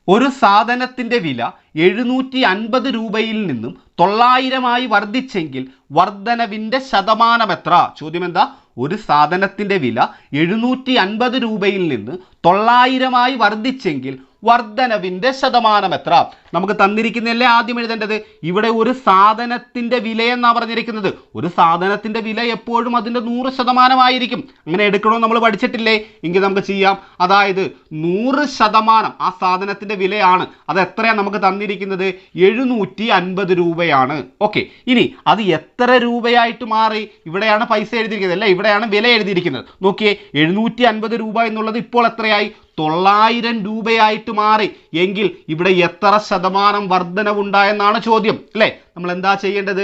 ഒരു സാധനത്തിൻ്റെ വില 750 രൂപയിൽ നിന്നും 900 വർദ്ധിച്ചെങ്കിൽ വർധനവിന്റെ ശതമാനം എത്ര? ചോദ്യം എന്താ? ഒരു സാധനത്തിൻ്റെ വില 750 രൂപയിൽ നിന്ന് 900 വർദ്ധിച്ചെങ്കിൽ വർധനവിന്റെ ശതമാനം എത്ര? നമുക്ക് തന്നിരിക്കുന്നതല്ലേ ആദ്യം എഴുതേണ്ടത്. ഇവിടെ ഒരു സാധനത്തിന്റെ വിലയെന്നാ പറഞ്ഞിരിക്കുന്നത്. ഒരു സാധനത്തിന്റെ വില എപ്പോഴും അതിന്റെ 100% ആയിരിക്കും. അങ്ങനെ എടുക്കണമെന്ന് നമ്മൾ പഠിച്ചിട്ടില്ലേ? എങ്കിൽ നമുക്ക് ചെയ്യാം. അതായത് 100% ആ സാധനത്തിന്റെ വിലയാണ്. അത് എത്രയാണ് നമുക്ക് തന്നിരിക്കുന്നത്? 750 രൂപയാണ്. ഓക്കെ, ഇനി അത് എത്ര രൂപയായിട്ട് മാറി? ഇവിടെയാണ് പൈസ എഴുതിയിരിക്കുന്നത് അല്ലേ, ഇവിടെയാണ് വില എഴുതിയിരിക്കുന്നത്. നോക്കിയേ, 750 രൂപ എന്നുള്ളത് ഇപ്പോൾ എത്രയായി? 900 രൂപയായിട്ട് മാറി. എങ്കിൽ ഇവിടെ എത്ര ശതമാനം വർധനവുണ്ടായെന്നാണ് ചോദ്യം അല്ലേ. നമ്മൾ എന്താ ചെയ്യേണ്ടത്?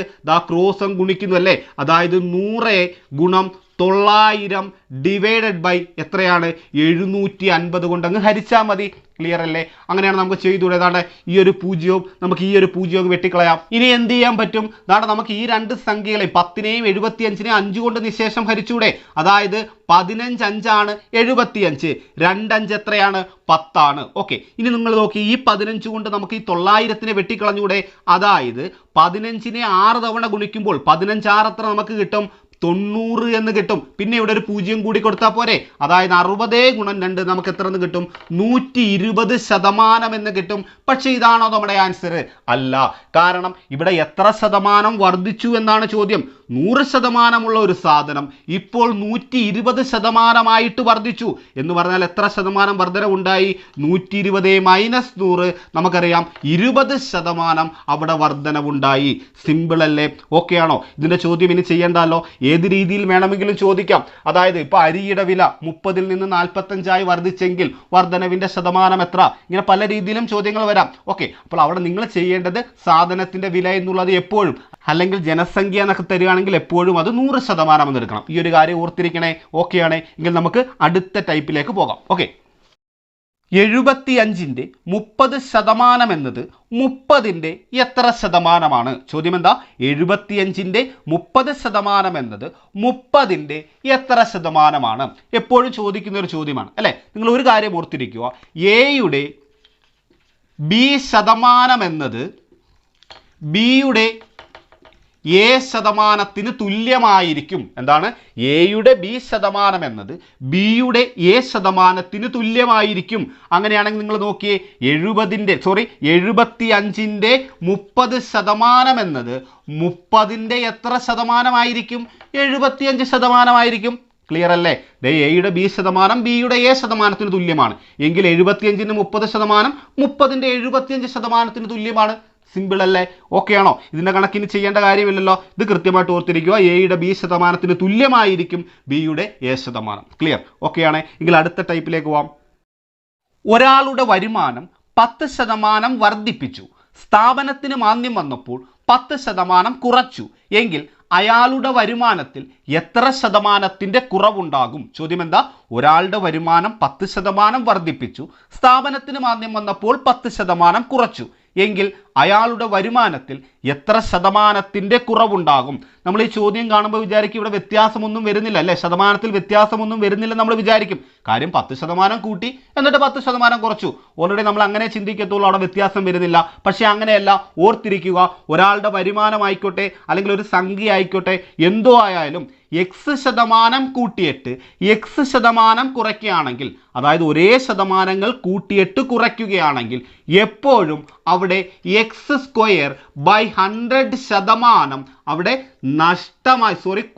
ക്രോസ് ഗുണിക്കുന്നു അല്ലേ. അതായത് 100 ഗുണം 900 ഡിവൈഡഡ് ബൈ എത്രയാണ് 750 കൊണ്ട് അങ്ങ് ഹരിച്ചാൽ മതി. ക്ലിയർ അല്ലേ? അങ്ങനെയാണ് നമുക്ക് ചെയ്തുകൂടെ. ഏതാണ്ട് ഈ ഒരു പൂജ്യവും നമുക്ക് ഈ ഒരു പൂജ്യവും വെട്ടിക്കളയാം. ഇനി എന്ത് ചെയ്യാൻ പറ്റും? അതാണ് നമുക്ക് ഈ രണ്ട് സംഖ്യകളെ 10നെയും 75നെയും 5 കൊണ്ട് നിശേഷം ഹരിച്ചൂടെ. അതായത് 15 5 75, 2 5 എത്രയാണ്? 10 ആണ്. ഓക്കെ, ഇനി നിങ്ങൾ നോക്കി, ഈ 15 കൊണ്ട് നമുക്ക് ഈ 900നെ വെട്ടിക്കളഞ്ഞൂടെ. അതായത് 15നെ 6 തവണ ഗുണിക്കുമ്പോൾ 15 6 എത്ര നമുക്ക് കിട്ടും? 90 എന്ന് കിട്ടും. പിന്നെ ഇവിടെ ഒരു പൂജ്യം കൂടി കൊടുത്താൽ പോരെ. അതായത് 60 ഗുണം 2 നമുക്ക് എത്ര എന്ന് കിട്ടും? 120% എന്ന് കിട്ടും. പക്ഷേ ഇതാണോ നമ്മുടെ ആൻസർ? അല്ല. കാരണം ഇവിടെ എത്ര ശതമാനം വർദ്ധിച്ചു എന്നാണ് ചോദ്യം. 100% ഉള്ള ഒരു സാധനം ഇപ്പോൾ 120% വർദ്ധിച്ചു എന്ന് പറഞ്ഞാൽ എത്ര ശതമാനം വർധന ഉണ്ടായി? 120 മൈനസ് 100 നമുക്കറിയാം 20% അവിടെ വർധനവുണ്ടായി. സിമ്പിൾ അല്ലേ? ഓക്കെ ആണോ? ഇതിന്റെ ചോദ്യം ഇനി ചെയ്യേണ്ടല്ലോ. ഏത് രീതിയിൽ വേണമെങ്കിലും ചോദിക്കാം. അതായത് ഇപ്പോൾ അരിയുടെ വില 30ൽ നിന്ന് 45 വർദ്ധിച്ചെങ്കിൽ വർധനവിന്റെ ശതമാനം എത്ര? ഇങ്ങനെ പല രീതിയിലും ചോദ്യങ്ങൾ വരാം. ഓക്കെ, അപ്പോൾ അവിടെ നിങ്ങൾ ചെയ്യേണ്ടത് സാധനത്തിന്റെ വില എന്നുള്ളത് എപ്പോഴും, അല്ലെങ്കിൽ ജനസംഖ്യ എന്നൊക്കെ തരികയാണെങ്കിൽ എപ്പോഴും അത് 100% എന്ന് എടുക്കണം. ഈ ഒരു കാര്യം ഓർത്തിരിക്കണേ. ഓക്കെ ആണ് എങ്കിൽ നമുക്ക് അടുത്ത ടൈപ്പിലേക്ക് പോകാം. ഓക്കെ, 75ന്റെ 30% എന്നത് 30ന്റെ എത്ര ശതമാനമാണ്? ചോദ്യം എന്താ? 75ന്റെ 30% എന്നത് 30ന്റെ എത്ര ശതമാനമാണ്? എപ്പോഴും ചോദിക്കുന്ന ഒരു ചോദ്യമാണ് അല്ലേ? നിങ്ങൾ ഒരു കാര്യം ഓർത്തിരിക്കുക, എയുടെ ബി ശതമാനം എന്നത് ബിയുടെ എ ശതമാനത്തിന് തുല്യമായിരിക്കും. എന്താണ്? എയുടെ ബി ശതമാനം എന്നത് ബിയുടെ എ ശതമാനത്തിന് തുല്യമായിരിക്കും. അങ്ങനെയാണെങ്കിൽ നിങ്ങൾ നോക്കിയേ, 75ന്റെ 30% എന്നത് 30ന്റെ എത്ര ശതമാനമായിരിക്കും? 75% ക്ലിയർ അല്ലേ? എയുടെ ബി ശതമാനം ബിയുടെ എ ശതമാനത്തിന് തുല്യമാണ് എങ്കിൽ 75ന്റെ 30% 30ന്റെ 75% തുല്യമാണ്. സിമ്പിൾ അല്ലേ? ഓക്കെ ആണോ? ഇതിൻ്റെ കണക്കിന് ചെയ്യേണ്ട കാര്യമില്ലല്ലോ. ഇത് കൃത്യമായിട്ട് ഓർത്തിരിക്കുക. എയുടെ ബി ശതമാനത്തിന് തുല്യമായിരിക്കും ബിയുടെ എ ശതമാനം. ക്ലിയർ? ഓക്കെ ആണ് എങ്കിൽ അടുത്ത ടൈപ്പിലേക്ക് പോവാം. ഒരാളുടെ വരുമാനം 10% വർദ്ധിപ്പിച്ചു, സ്ഥാപനത്തിന് മാന്ദ്യം വന്നപ്പോൾ 10% കുറച്ചു എങ്കിൽ അയാളുടെ വരുമാനത്തിൽ എത്ര ശതമാനത്തിന്റെ കുറവുണ്ടാകും? ചോദ്യം എന്താ? ഒരാളുടെ വരുമാനം 10% വർദ്ധിപ്പിച്ചു, സ്ഥാപനത്തിന് മാന്ദ്യം വന്നപ്പോൾ 10% കുറച്ചു എങ്കിൽ അയാളുടെ വരുമാനത്തിൽ എത്ര ശതമാനത്തിന്റെ കുറവുണ്ടാകും? നമ്മൾ ഈ ചോദ്യം കാണുമ്പോൾ വിചാരിക്കും ഇവിടെ വ്യത്യാസമൊന്നും വരുന്നില്ല അല്ലേ? ശതമാനത്തിൽ വ്യത്യാസമൊന്നും വരുന്നില്ല നമ്മൾ വിചാരിക്കും. കാര്യം 10% കൂട്ടി എന്നിട്ട് 10% കുറച്ചു. ഓൾറെഡി നമ്മൾ അങ്ങനെ ചിന്തിക്കത്തുള്ളൂ, അവിടെ വ്യത്യാസം വരുന്നില്ല. പക്ഷേ അങ്ങനെയല്ല. ഓർത്തിരിക്കുക, ഒരാളുടെ വരുമാനമായിക്കോട്ടെ അല്ലെങ്കിൽ ഒരു സംഖ്യ ആയിക്കോട്ടെ, എന്തോ ആയാലും x% കൂട്ടിയിട്ട് x% കുറയ്ക്കുകയാണെങ്കിൽ, അതായത് ഒരേ ശതമാനങ്ങൾ കൂട്ടിയിട്ട് കുറയ്ക്കുകയാണെങ്കിൽ എപ്പോഴും അവിടെ x²/100% അവിടെ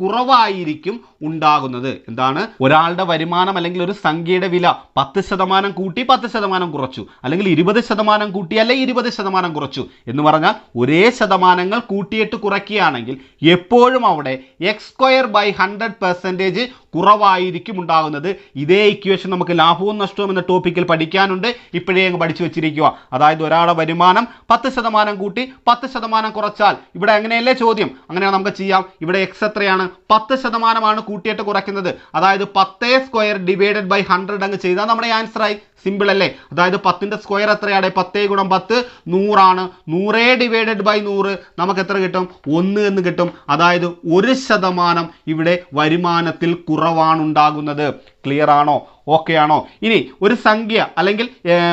കുറവായിരിക്കും ഉണ്ടാകുന്നത്. എന്താണ്? ഒരാളുടെ വരുമാനം അല്ലെങ്കിൽ ഒരു സംഖ്യയുടെ വില 10% കൂട്ടി 10% കുറച്ചു, അല്ലെങ്കിൽ 20% കൂട്ടി അല്ലെ 20% കുറച്ചു എന്ന് പറഞ്ഞാൽ ഒരേ ശതമാനങ്ങൾ കൂട്ടിയിട്ട് കുറയ്ക്കുകയാണെങ്കിൽ എപ്പോഴും അവിടെ x²/100% കുറവായിരിക്കും ഉണ്ടാകുന്നത്. ഇതേ ഇക്വേഷൻ നമുക്ക് ലാഭവും നഷ്ടവും എന്ന ടോപ്പിക്കിൽ പഠിക്കാനുണ്ട്. ഇപ്പോഴേ അങ്ങ് പഠിച്ചു വെച്ചിരിക്കുക. അതായത് ഒരാളുടെ വരുമാനം 10% കൂട്ടി 10% കുറച്ചാൽ ഇവിടെ അങ്ങനെയല്ലേ ചോദ്യം? അങ്ങനെയാണ് നമുക്ക് ചെയ്യാം. ഇവിടെ x എത്രയാണ്? 10% കൂട്ടിയിട്ട് കുറയ്ക്കുന്നത്. അതായത് 10² ഡിവൈഡഡ് ബൈ 100 അങ്ങ് ചെയ്താൽ നമ്മുടെ ആൻസർ ആയി. സിമ്പിൾ അല്ലേ? അതായത് 10ന്റെ സ്ക്വയർ എത്രയാണ്? 10 × 10 100 ആണ്. 100 ഡിവൈഡഡ് ബൈ 100 നമുക്ക് എത്ര കിട്ടും? 1 എന്ന് കിട്ടും. അതായത് 1% ഇവിടെ വരുമാനത്തിൽ കുറവാണ് ഉണ്ടാകുന്നത്. ക്ലിയർ ആണോ? ഓക്കെ ആണോ? ഇനി ഒരു സംഖ്യ അല്ലെങ്കിൽ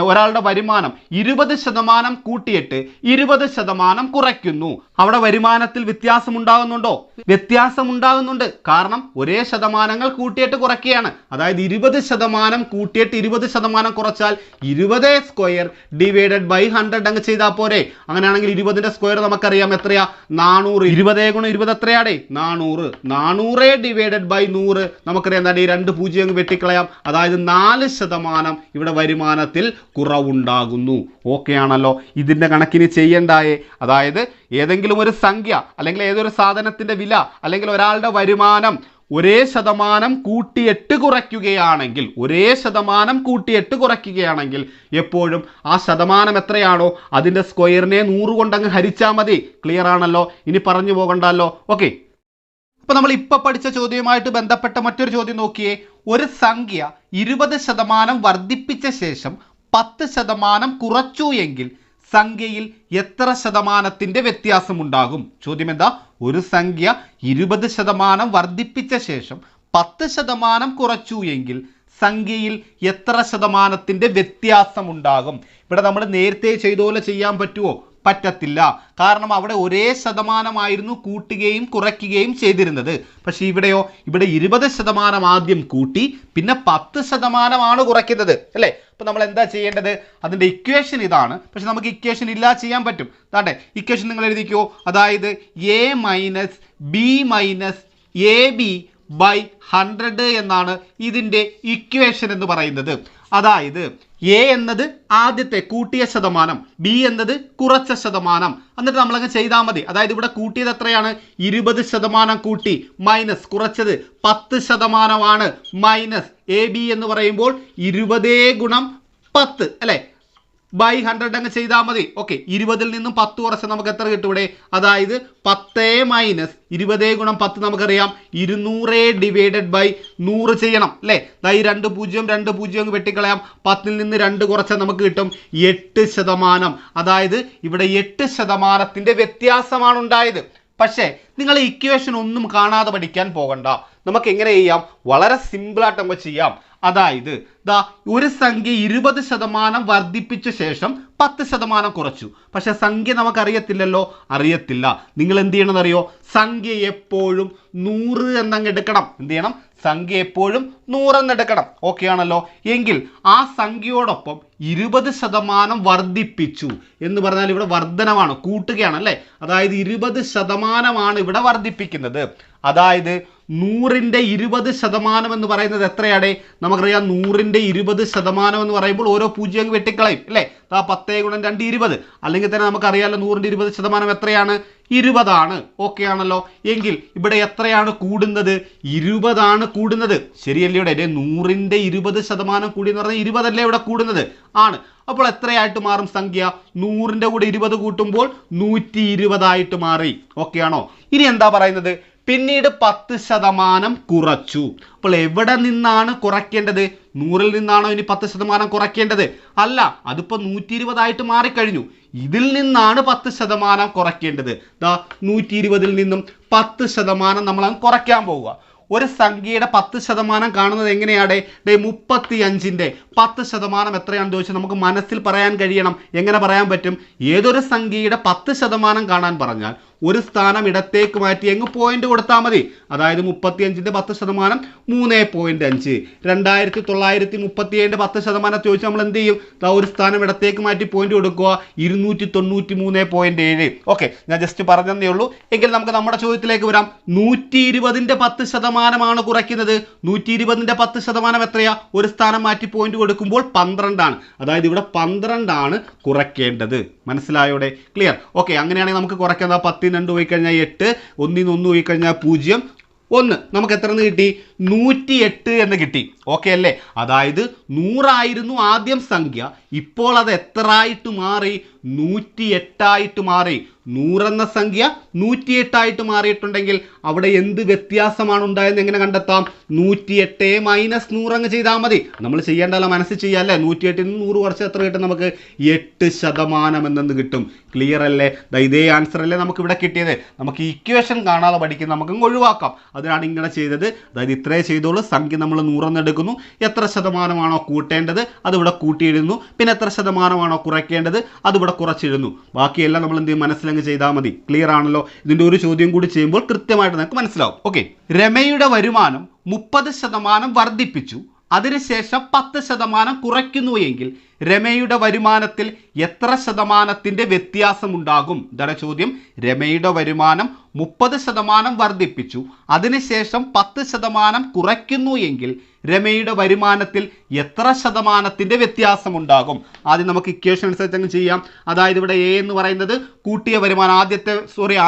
ഒരാളുടെ വരുമാനം 20% കൂട്ടിയിട്ട് 20% കുറയ്ക്കുന്നു. അവിടെ വരുമാനത്തിൽ വ്യത്യാസം ഉണ്ടാകുന്നുണ്ടോ? വ്യത്യാസം ഉണ്ടാകുന്നുണ്ട്. കാരണം ഒരേ ശതമാനങ്ങൾ കൂട്ടിയിട്ട് കുറയ്ക്കുകയാണ്. അതായത് 20% കൂട്ടിയിട്ട് 20% കുറച്ചാൽ 20² ഡിവൈഡഡ് ബൈ 100 അങ്ങ് ചെയ്താൽ പോരെ. അങ്ങനെയാണെങ്കിൽ 20ന്റെ സ്ക്വയർ നമുക്കറിയാം എത്രയാ? 400. 20 × 20 എത്രയാടേ? 400. 400 ഡിവൈഡഡ് ബൈ 100 നമുക്കറിയാം എന്താണ്? ഈ 2 പൂജ്യം വെട്ടിക്കളയാം. അതായത് 4% ഇവിടെ വരുമാനത്തിൽ കുറവുണ്ടാകുന്നു. ഓക്കെ ആണല്ലോ? ഇതിൻ്റെ കണക്കിന് ചെയ്യണ്ടായേ. അതായത് ഏതെങ്കിലും ഒരു സംഖ്യ അല്ലെങ്കിൽ ഏതൊരു സാധനത്തിൻ്റെ വില അല്ലെങ്കിൽ ഒരാളുടെ വരുമാനം ഒരേ ശതമാനം കൂട്ടിയിട്ട് കുറയ്ക്കുകയാണെങ്കിൽ എപ്പോഴും ആ ശതമാനം എത്രയാണോ അതിൻ്റെ സ്ക്വയറിനെ 100 കൊണ്ട് അങ്ങ് ഹരിച്ചാൽ മതി. ക്ലിയർ ആണല്ലോ? ഇനി പറഞ്ഞു പോകണ്ടല്ലോ. ഓക്കെ, അപ്പോൾ നമ്മൾ ഇപ്പോൾ പഠിച്ച ചോദ്യവുമായിട്ട് ബന്ധപ്പെട്ട മറ്റൊരു ചോദ്യം നോക്കിയേ. ഒരു സംഖ്യ 20% വർദ്ധിപ്പിച്ച ശേഷം 10% കുറച്ചു എങ്കിൽ സംഖ്യയിൽ എത്ര ശതമാനത്തിന്റെ വ്യത്യാസമുണ്ടാകും? ചോദ്യം എന്താ? ഒരു സംഖ്യ 20% വർദ്ധിപ്പിച്ച ശേഷം 10% കുറച്ചു എങ്കിൽ സംഖ്യയിൽ എത്ര ശതമാനത്തിന്റെ വ്യത്യാസമുണ്ടാകും? ഇവിടെ നമ്മൾ നേരത്തെ ചെയ്ത പോലെ ചെയ്യാൻ പറ്റുമോ? പറ്റത്തില്ല. കാരണം അവിടെ ഒരേ ശതമാനമായിരുന്നു കൂട്ടുകയും കുറയ്ക്കുകയും ചെയ്തിരുന്നത്. പക്ഷെ ഇവിടെയോ? ഇവിടെ 20% ആദ്യം കൂട്ടി പിന്നെ 10% കുറയ്ക്കുന്നത് അല്ലേ? അപ്പോൾ നമ്മൾ എന്താ ചെയ്യേണ്ടത്? അതിൻ്റെ ഇക്വേഷൻ ഇതാണ്. പക്ഷെ നമുക്ക് ഇക്വേഷൻ ഇല്ല ചെയ്യാൻ പറ്റും. അതാണ്ട് ഇക്വേഷൻ നിങ്ങൾ എഴുതിക്കോ. അതായത് a minus B minus A B by 100 എന്നാണ് ഇതിൻ്റെ ഇക്വേഷൻ എന്ന് പറയുന്നത്. അതായത് എ എന്നത് ആദ്യത്തെ കൂട്ടിയ ശതമാനം, ബി എന്നത് കുറച്ച ശതമാനം. എന്നിട്ട് നമ്മളങ്ങ് ചെയ്താൽ മതി. അതായത് ഇവിടെ കൂട്ടിയത് എത്രയാണ്? 20% കൂട്ടി മൈനസ് കുറച്ചത് 10% മൈനസ് എ ബി എന്ന് പറയുമ്പോൾ 20 ഗുണം 10 അല്ലേ? ബൈ 100 അങ്ങ് ചെയ്താൽ മതി. ഓക്കെ, 20ൽ നിന്നും 10 കുറച്ച് നമുക്ക് എത്ര കിട്ടും ഇവിടെ? അതായത് 10 മൈനസ് 20 ഗുണം 10 നമുക്കറിയാം 200 ഡിവൈഡഡ് ബൈ 100 ചെയ്യണം അല്ലേ? ഈ 2 0 വെട്ടിക്കളയാം. 10ൽ നിന്ന് 2 കുറച്ചാൽ നമുക്ക് കിട്ടും 8%. അതായത് ഇവിടെ 8%ത്തിന്റെ വ്യത്യാസമാണ് ഉണ്ടായത്. പക്ഷേ നിങ്ങൾ ഇക്വേഷൻ ഒന്നും കാണാതെ പഠിക്കാൻ പോകണ്ട. നമുക്ക് എങ്ങനെ ചെയ്യാം? വളരെ സിമ്പിളായിട്ട് നമുക്ക് ചെയ്യാം. അതായത് ഒരു സംഖ്യ 20% വർദ്ധിപ്പിച്ച ശേഷം 10% കുറച്ചു. പക്ഷെ സംഖ്യ നമുക്കറിയത്തില്ലല്ലോ. അറിയത്തില്ല. നിങ്ങൾ എന്ത് ചെയ്യണമെന്നറിയോ? സംഖ്യ എപ്പോഴും 100 എന്നങ്ങ് എടുക്കണം. എന്ത് ചെയ്യണം? സംഖ്യ എപ്പോഴും 100 എന്നെടുക്കണം. ഓക്കെ ആണല്ലോ? എങ്കിൽ ആ സംഖ്യയോടൊപ്പം 20% വർദ്ധിപ്പിച്ചു എന്ന് പറഞ്ഞാൽ ഇവിടെ വർധനമാണ്, കൂട്ടുകയാണ് അല്ലേ? അതായത് 20% ഇവിടെ വർദ്ധിപ്പിക്കുന്നത്. അതായത് 100ന്റെ 20% എന്ന് പറയുന്നത് എത്രയാണ്? നമുക്കറിയാം 100ന്റെ 20% എന്ന് പറയുമ്പോൾ ഓരോ 0 വെട്ടിക്കളയും അല്ലേ? 10 ഗുണം 2 20. അല്ലെങ്കിൽ തന്നെ നമുക്കറിയാമല്ലോ 100ന്റെ 20% എത്രയാണ്? 20 ആണ്. ഓക്കെ ആണല്ലോ? എങ്കിൽ ഇവിടെ എത്രയാണ് കൂടുന്നത്? 20 ആണ് കൂടുന്നത്. ശരിയല്ലേ? ഇവിടെ 100ന്റെ 20% കൂടി എന്ന് പറഞ്ഞാൽ 20 അല്ലേ ഇവിടെ കൂടുന്നത്? ആണ്. അപ്പോൾ എത്രയായിട്ട് മാറും സംഖ്യ? 100ന്റെ കൂടെ 20 കൂട്ടുമ്പോൾ 120 ആയിട്ട് മാറി. ഓക്കെ ആണോ? ഇനി എന്താ പറയുന്നത്? പിന്നീട് 10% കുറച്ചു. അപ്പോൾ എവിടെ നിന്നാണ് കുറയ്ക്കേണ്ടത്? 100ൽ നിന്നാണോ ഇനി 10% കുറയ്ക്കേണ്ടത്? അല്ല, അതിപ്പോൾ 120 ആയിട്ട് മാറിക്കഴിഞ്ഞു. ഇതിൽ നിന്നാണ് 10% കുറയ്ക്കേണ്ടത്. 120ൽ നിന്നും 10% നമ്മൾ കുറയ്ക്കാൻ പോവുക. ഒരു സംഖ്യയുടെ 10% കാണുന്നത് എങ്ങനെയാണ്? 35ന്റെ 10% എത്രയാണെന്ന് ചോദിച്ചാൽ നമുക്ക് മനസ്സിൽ പറയാൻ കഴിയണം. എങ്ങനെ പറയാൻ പറ്റും? ഏതൊരു സംഖ്യയുടെ 10% കാണാൻ പറഞ്ഞാൽ ഒരു സ്ഥാനം ഇടത്തേക്ക് മാറ്റി അങ്ങ് പോയിന്റ് കൊടുത്താൽ മതി. അതായത് 35ന്റെ 10% 3.5. 2937ന്റെ 10% ചോദിച്ചാൽ നമ്മൾ എന്ത് ചെയ്യും? ഒരു സ്ഥാനം ഇടത്തേക്ക് മാറ്റി പോയിന്റ് കൊടുക്കുക. 293.7. ഓക്കെ, ഞാൻ ജസ്റ്റ് പറഞ്ഞതേ ഉള്ളൂ. എങ്കിൽ നമുക്ക് നമ്മുടെ ചോദ്യത്തിലേക്ക് വരാം. 120ന്റെ 10% കുറയ്ക്കുന്നത്. 120ന്റെ 10% എത്രയാ? ഒരു സ്ഥാനം മാറ്റി പോയിന്റ് കൊടുക്കുമ്പോൾ 12 ആണ്. അതായത് ഇവിടെ 12 ആണ് കുറയ്ക്കേണ്ടത്. മനസ്സിലായോടെ? ക്ലിയർ? ഓക്കെ, അങ്ങനെയാണെങ്കിൽ നമുക്ക് കുറയ്ക്കാം. 10 2 പോയി കഴിഞ്ഞാൽ 8, 1 1 പോയി കഴിഞ്ഞാൽ 0, 1. നമുക്ക് എത്ര എന്ന് കിട്ടി? 108 എന്ന് കിട്ടി. ഓക്കെ അല്ലേ? അതായത് 100 ആയിരുന്നു ആദ്യം സംഖ്യ. ഇപ്പോൾ അത് എത്ര ആയിട്ട് മാറി? 108 ആയിട്ട് മാറി. 100 എന്ന സംഖ്യ 108 ആയിട്ട് മാറിയിട്ടുണ്ടെങ്കിൽ അവിടെ എന്ത് വ്യത്യാസമാണ് ഉണ്ടായെന്ന് എങ്ങനെ കണ്ടെത്താം? 108 മൈനസ് 100 അങ്ങ് ചെയ്താൽ മതി. നമ്മൾ ചെയ്യേണ്ടല്ലോ, മനസ്സിൽ ചെയ്യാം അല്ലേ? 108ൽ നിന്ന് 100 കുറച്ച് എത്ര കിട്ടും? നമുക്ക് 8% എന്നെന്ന് കിട്ടും. ക്ലിയർ അല്ലേ? ഇതേ ആൻസർ അല്ലേ നമുക്ക് ഇവിടെ കിട്ടിയത്? നമുക്ക് ഇക്വേഷൻ കാണാതെ പഠിക്കും, നമുക്ക് ഒഴിവാക്കാം. അതിനാണ് ഇങ്ങനെ ചെയ്തത്. അതായത് ഇത്രേ ചെയ്തോളൂ. സംഖ്യ നമ്മൾ 100 എന്ന് എടുക്കുന്നു. എത്ര ശതമാനമാണോ കൂട്ടേണ്ടത് അതിവിടെ കൂട്ടിയിടുന്നു. പിന്നെ എത്ര ശതമാനമാണോ കുറയ്ക്കേണ്ടത് അതിവിടെ കുറച്ചിടുന്നു. ബാക്കിയെല്ലാം നമ്മൾ എന്ത് ചെയ്യും? മനസ്സിലങ്ങ് ചെയ്താൽ മതി. ക്ലിയർ ആണല്ലോ? ഇതിൻ്റെ ഒരു ചോദ്യം കൂടി ചെയ്യുമ്പോൾ കൃത്യമായിട്ട് നമുക്ക് മനസ്സിലാവും. ഓക്കെ, രമയുടെ വരുമാനം 30% വർദ്ധിപ്പിച്ചു, അതിനുശേഷം 10% കുറയ്ക്കുന്നു എങ്കിൽ രമയുടെ വരുമാനത്തിൽ എത്ര ശതമാനത്തിന്റെ വ്യത്യാസം ഉണ്ടാകും? ഇതാണ് ചോദ്യം. രമയുടെ വരുമാനം 30% വർദ്ധിപ്പിച്ചു, അതിനുശേഷം 10% കുറയ്ക്കുന്നു എങ്കിൽ രമയുടെ വരുമാനത്തിൽ എത്ര ശതമാനത്തിന്റെ വ്യത്യാസം ഉണ്ടാകും? ആദ്യം നമുക്ക് ഇക്വേഷൻ അനുസരിച്ച് അങ്ങ് ചെയ്യാം. അതായത് ഇവിടെ എ എന്ന് പറയുന്നത് കൂട്ടിയ വരുമാനം,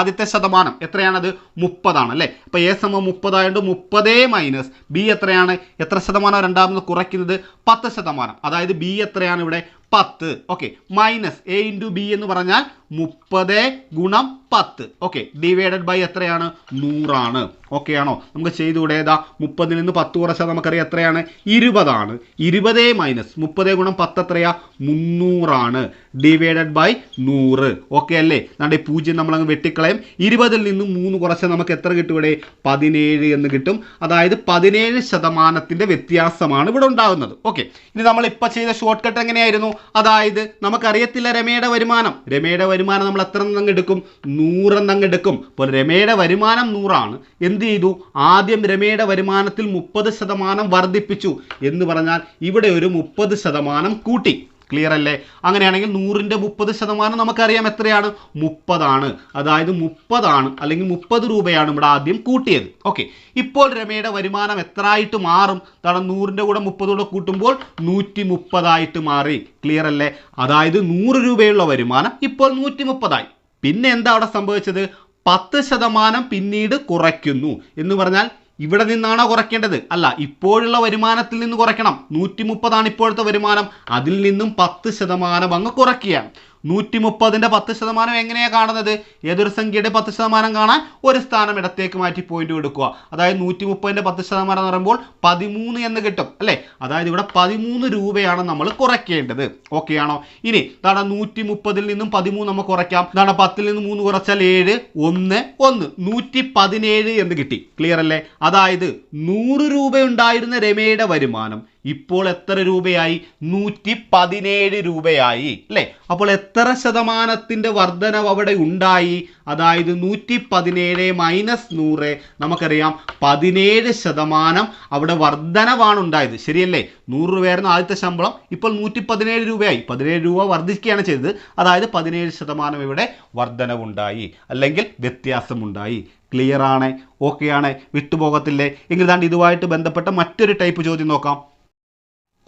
ആദ്യത്തെ ശതമാനം എത്രയാണത്? 30 ആണ് അല്ലേ? അപ്പോൾ എ സമം 30 ആയതുകൊണ്ട് 30 മൈനസ് ബി എത്രയാണ്? എത്ര ശതമാനം രണ്ടാമത് കുറയ്ക്കുന്നത്? 10%. അതായത് ബി എത്രയാണ് ഇവിടെ? 10. Okay, minus A into B എന്ന് പറഞ്ഞാൽ 30 ഗുണം 10. ഓക്കെ, ഡിവൈഡഡ് ബൈ എത്രയാണ്? 100 ആണ്. ഓക്കെ ആണോ? നമുക്ക് ചെയ്തുകൂടെ? ഏതാ 30ൽ നിന്ന് 10 കുറച്ചാൽ നമുക്കറിയാം എത്രയാണ്? 20 ആണ്. 20 മൈനസ് 30 ഗുണം 10 എത്രയാ? 300 ആണ്. Divided by 100. ഓക്കെ അല്ലേ? നമ്മുടെ 0 നമ്മളങ്ങ് വെട്ടിക്കളയും. 20ൽ നിന്ന് 3 കുറച്ചാൽ നമുക്ക് എത്ര കിട്ടും? ഇവിടെ 17 എന്ന് കിട്ടും. അതായത് 17% വ്യത്യാസമാണ് ഇവിടെ ഉണ്ടാകുന്നത്. ഓക്കെ, ഇനി നമ്മൾ ഇപ്പോൾ ചെയ്ത ഷോർട്ട് കട്ട് എങ്ങനെയായിരുന്നു? അതായത് നമുക്കറിയത്തില്ല രമയുടെ വരുമാനം. രമയുടെ വരുമാനം നമ്മൾ എത്ര എന്നങ്ങ് എടുക്കും? 100 എന്നങ്ങ് എടുക്കും. അപ്പോൾ രമയുടെ വരുമാനം 100 ആണ്. എന്ത് ചെയ്തു? ആദ്യം രമയുടെ വരുമാനത്തിൽ 30% വർദ്ധിപ്പിച്ചു എന്ന് പറഞ്ഞാൽ ഇവിടെ ഒരു 30% കൂട്ടി. ക്ലിയർ അല്ലേ? അങ്ങനെയാണെങ്കിൽ 100ന്റെ 30% നമുക്കറിയാം എത്രയാണ്? 30 ആണ്. അതായത് 30 ആണ്, അല്ലെങ്കിൽ 30 രൂപയാണ് ഇവിടെ ആദ്യം കൂട്ടിയത്. ഓക്കെ, ഇപ്പോൾ രമയുടെ വരുമാനം എത്ര ആയിട്ട് മാറും? കാരണം 100ന്റെ കൂടെ 30 കൂടെ കൂട്ടുമ്പോൾ 130 ആയിട്ട് മാറി. ക്ലിയർ അല്ലേ? അതായത് 100 രൂപയുള്ള വരുമാനം ഇപ്പോൾ 130 ആയി. പിന്നെ എന്താ അവിടെ സംഭവിച്ചത്? 10% പിന്നീട് കുറയ്ക്കുന്നു എന്ന് പറഞ്ഞാൽ ഇവിടെ നിന്നാണോ കുറയ്ക്കേണ്ടത്? അല്ല, ഇപ്പോഴുള്ള വരുമാനത്തിൽ നിന്ന് കുറയ്ക്കണം. 130 ആണ് ഇപ്പോഴത്തെ വരുമാനം. അതിൽ നിന്നും 10% അങ്ങ് കുറയ്ക്കുകയാണ്. 130ന്റെ 10% എങ്ങനെയാണ് കാണുന്നത്? ഏതൊരു സംഖ്യയുടെ 10% കാണാൻ ഒരു സ്ഥാനം ഇടത്തേക്ക് മാറ്റി പോയിന്റ് കൊടുക്കുക. അതായത് 130ന്റെ 10% എന്ന് പറയുമ്പോൾ 13 എന്ന് കിട്ടും അല്ലേ? അതായത് ഇവിടെ 13 രൂപയാണ് നമ്മൾ കുറയ്ക്കേണ്ടത്. ഓക്കെ ആണോ? ഇനി ഇതാണ് 130ൽ നിന്നും 13 നമുക്ക് കുറയ്ക്കാം. ഇതാണ് 10ൽ നിന്ന് 3 കുറച്ചാൽ 7, 1, 1, 117 എന്ന് കിട്ടി. ക്ലിയർ അല്ലേ? അതായത് 100 രൂപ ഉണ്ടായിരുന്ന രമയുടെ വരുമാനം ഇപ്പോൾ എത്ര രൂപയായി? 117 രൂപയായി അല്ലേ? അപ്പോൾ എത്ര ശതമാനത്തിന്റെ വർധനവ് അവിടെ ഉണ്ടായി? അതായത് 117 മൈനസ് 100 നമുക്കറിയാം 17% അവിടെ വർധനവാണ് ഉണ്ടായത്. ശരിയല്ലേ? 100 രൂപയായിരുന്നു ആദ്യത്തെ ശമ്പളം, ഇപ്പോൾ 117 രൂപയായി. 17 രൂപ വർദ്ധിക്കുകയാണ് ചെയ്തത്. അതായത് 17% ഇവിടെ വർധനവുണ്ടായി, അല്ലെങ്കിൽ വ്യത്യാസമുണ്ടായി. ക്ലിയർ ആണ്? ഓക്കെ ആണ്? വിട്ടുപോകത്തില്ലേ? എങ്കിൽ ദാണ്ട് ഇതുമായിട്ട് ബന്ധപ്പെട്ട മറ്റൊരു ടൈപ്പ് ചോദ്യം നോക്കാം.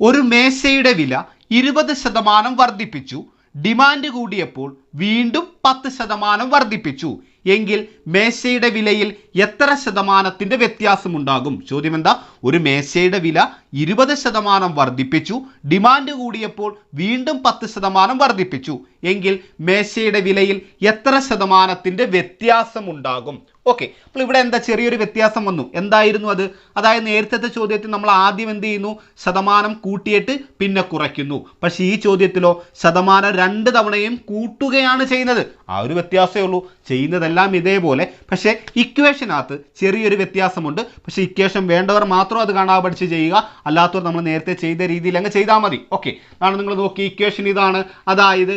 ഒരു മേശയുടെ വില 20% വർദ്ധിപ്പിച്ചു. ഡിമാൻഡ് കൂടിയപ്പോൾ വീണ്ടും 10% വർദ്ധിപ്പിച്ചു. എങ്കിൽ മേശയുടെ വിലയിൽ എത്ര ശതമാനത്തിന്റെ വ്യത്യാസമുണ്ടാകും? ചോദ്യം എന്താ? ഒരു മേശയുടെ വില 20% വർദ്ധിപ്പിച്ചു. ഡിമാൻഡ് കൂടിയപ്പോൾ വീണ്ടും 10% വർദ്ധിപ്പിച്ചു. എങ്കിൽ മേശയുടെ വിലയിൽ എത്ര ശതമാനത്തിന്റെ വ്യത്യാസമുണ്ടാകും? ഓക്കെ, അപ്പോൾ ഇവിടെ എന്താ? ചെറിയൊരു വ്യത്യാസം വന്നു. എന്തായിരുന്നു അത്? അതായത് നേരത്തെ ചോദ്യത്തിൽ നമ്മൾ ആദ്യം എന്ത് ചെയ്യുന്നു? ശതമാനം കൂട്ടിയിട്ട് പിന്നെ കുറയ്ക്കുന്നു. പക്ഷേ ഈ ചോദ്യത്തിലോ ശതമാനം 2 തവണയും കൂട്ടുകയാണ് ചെയ്യുന്നത്. ആ ഒരു വ്യത്യാസമേ ഉള്ളൂ. ചെയ്യുന്നതെല്ലാം ഇതേപോലെ. പക്ഷേ ഇക്വേഷനകത്ത് ചെറിയൊരു വ്യത്യാസമുണ്ട്. പക്ഷേ ഇക്വേഷൻ വേണ്ടവർ മാത്രം അത് കാണാതെ പഠിച്ച് ചെയ്യുക. അല്ലാത്തവർ നമ്മൾ നേരത്തെ ചെയ്ത രീതിയിൽ അങ്ങ് ചെയ്താൽ മതി. ഓക്കെ, ആണ് നിങ്ങൾ നോക്കി. ഇക്വേഷൻ ഇതാണ്. അതായത്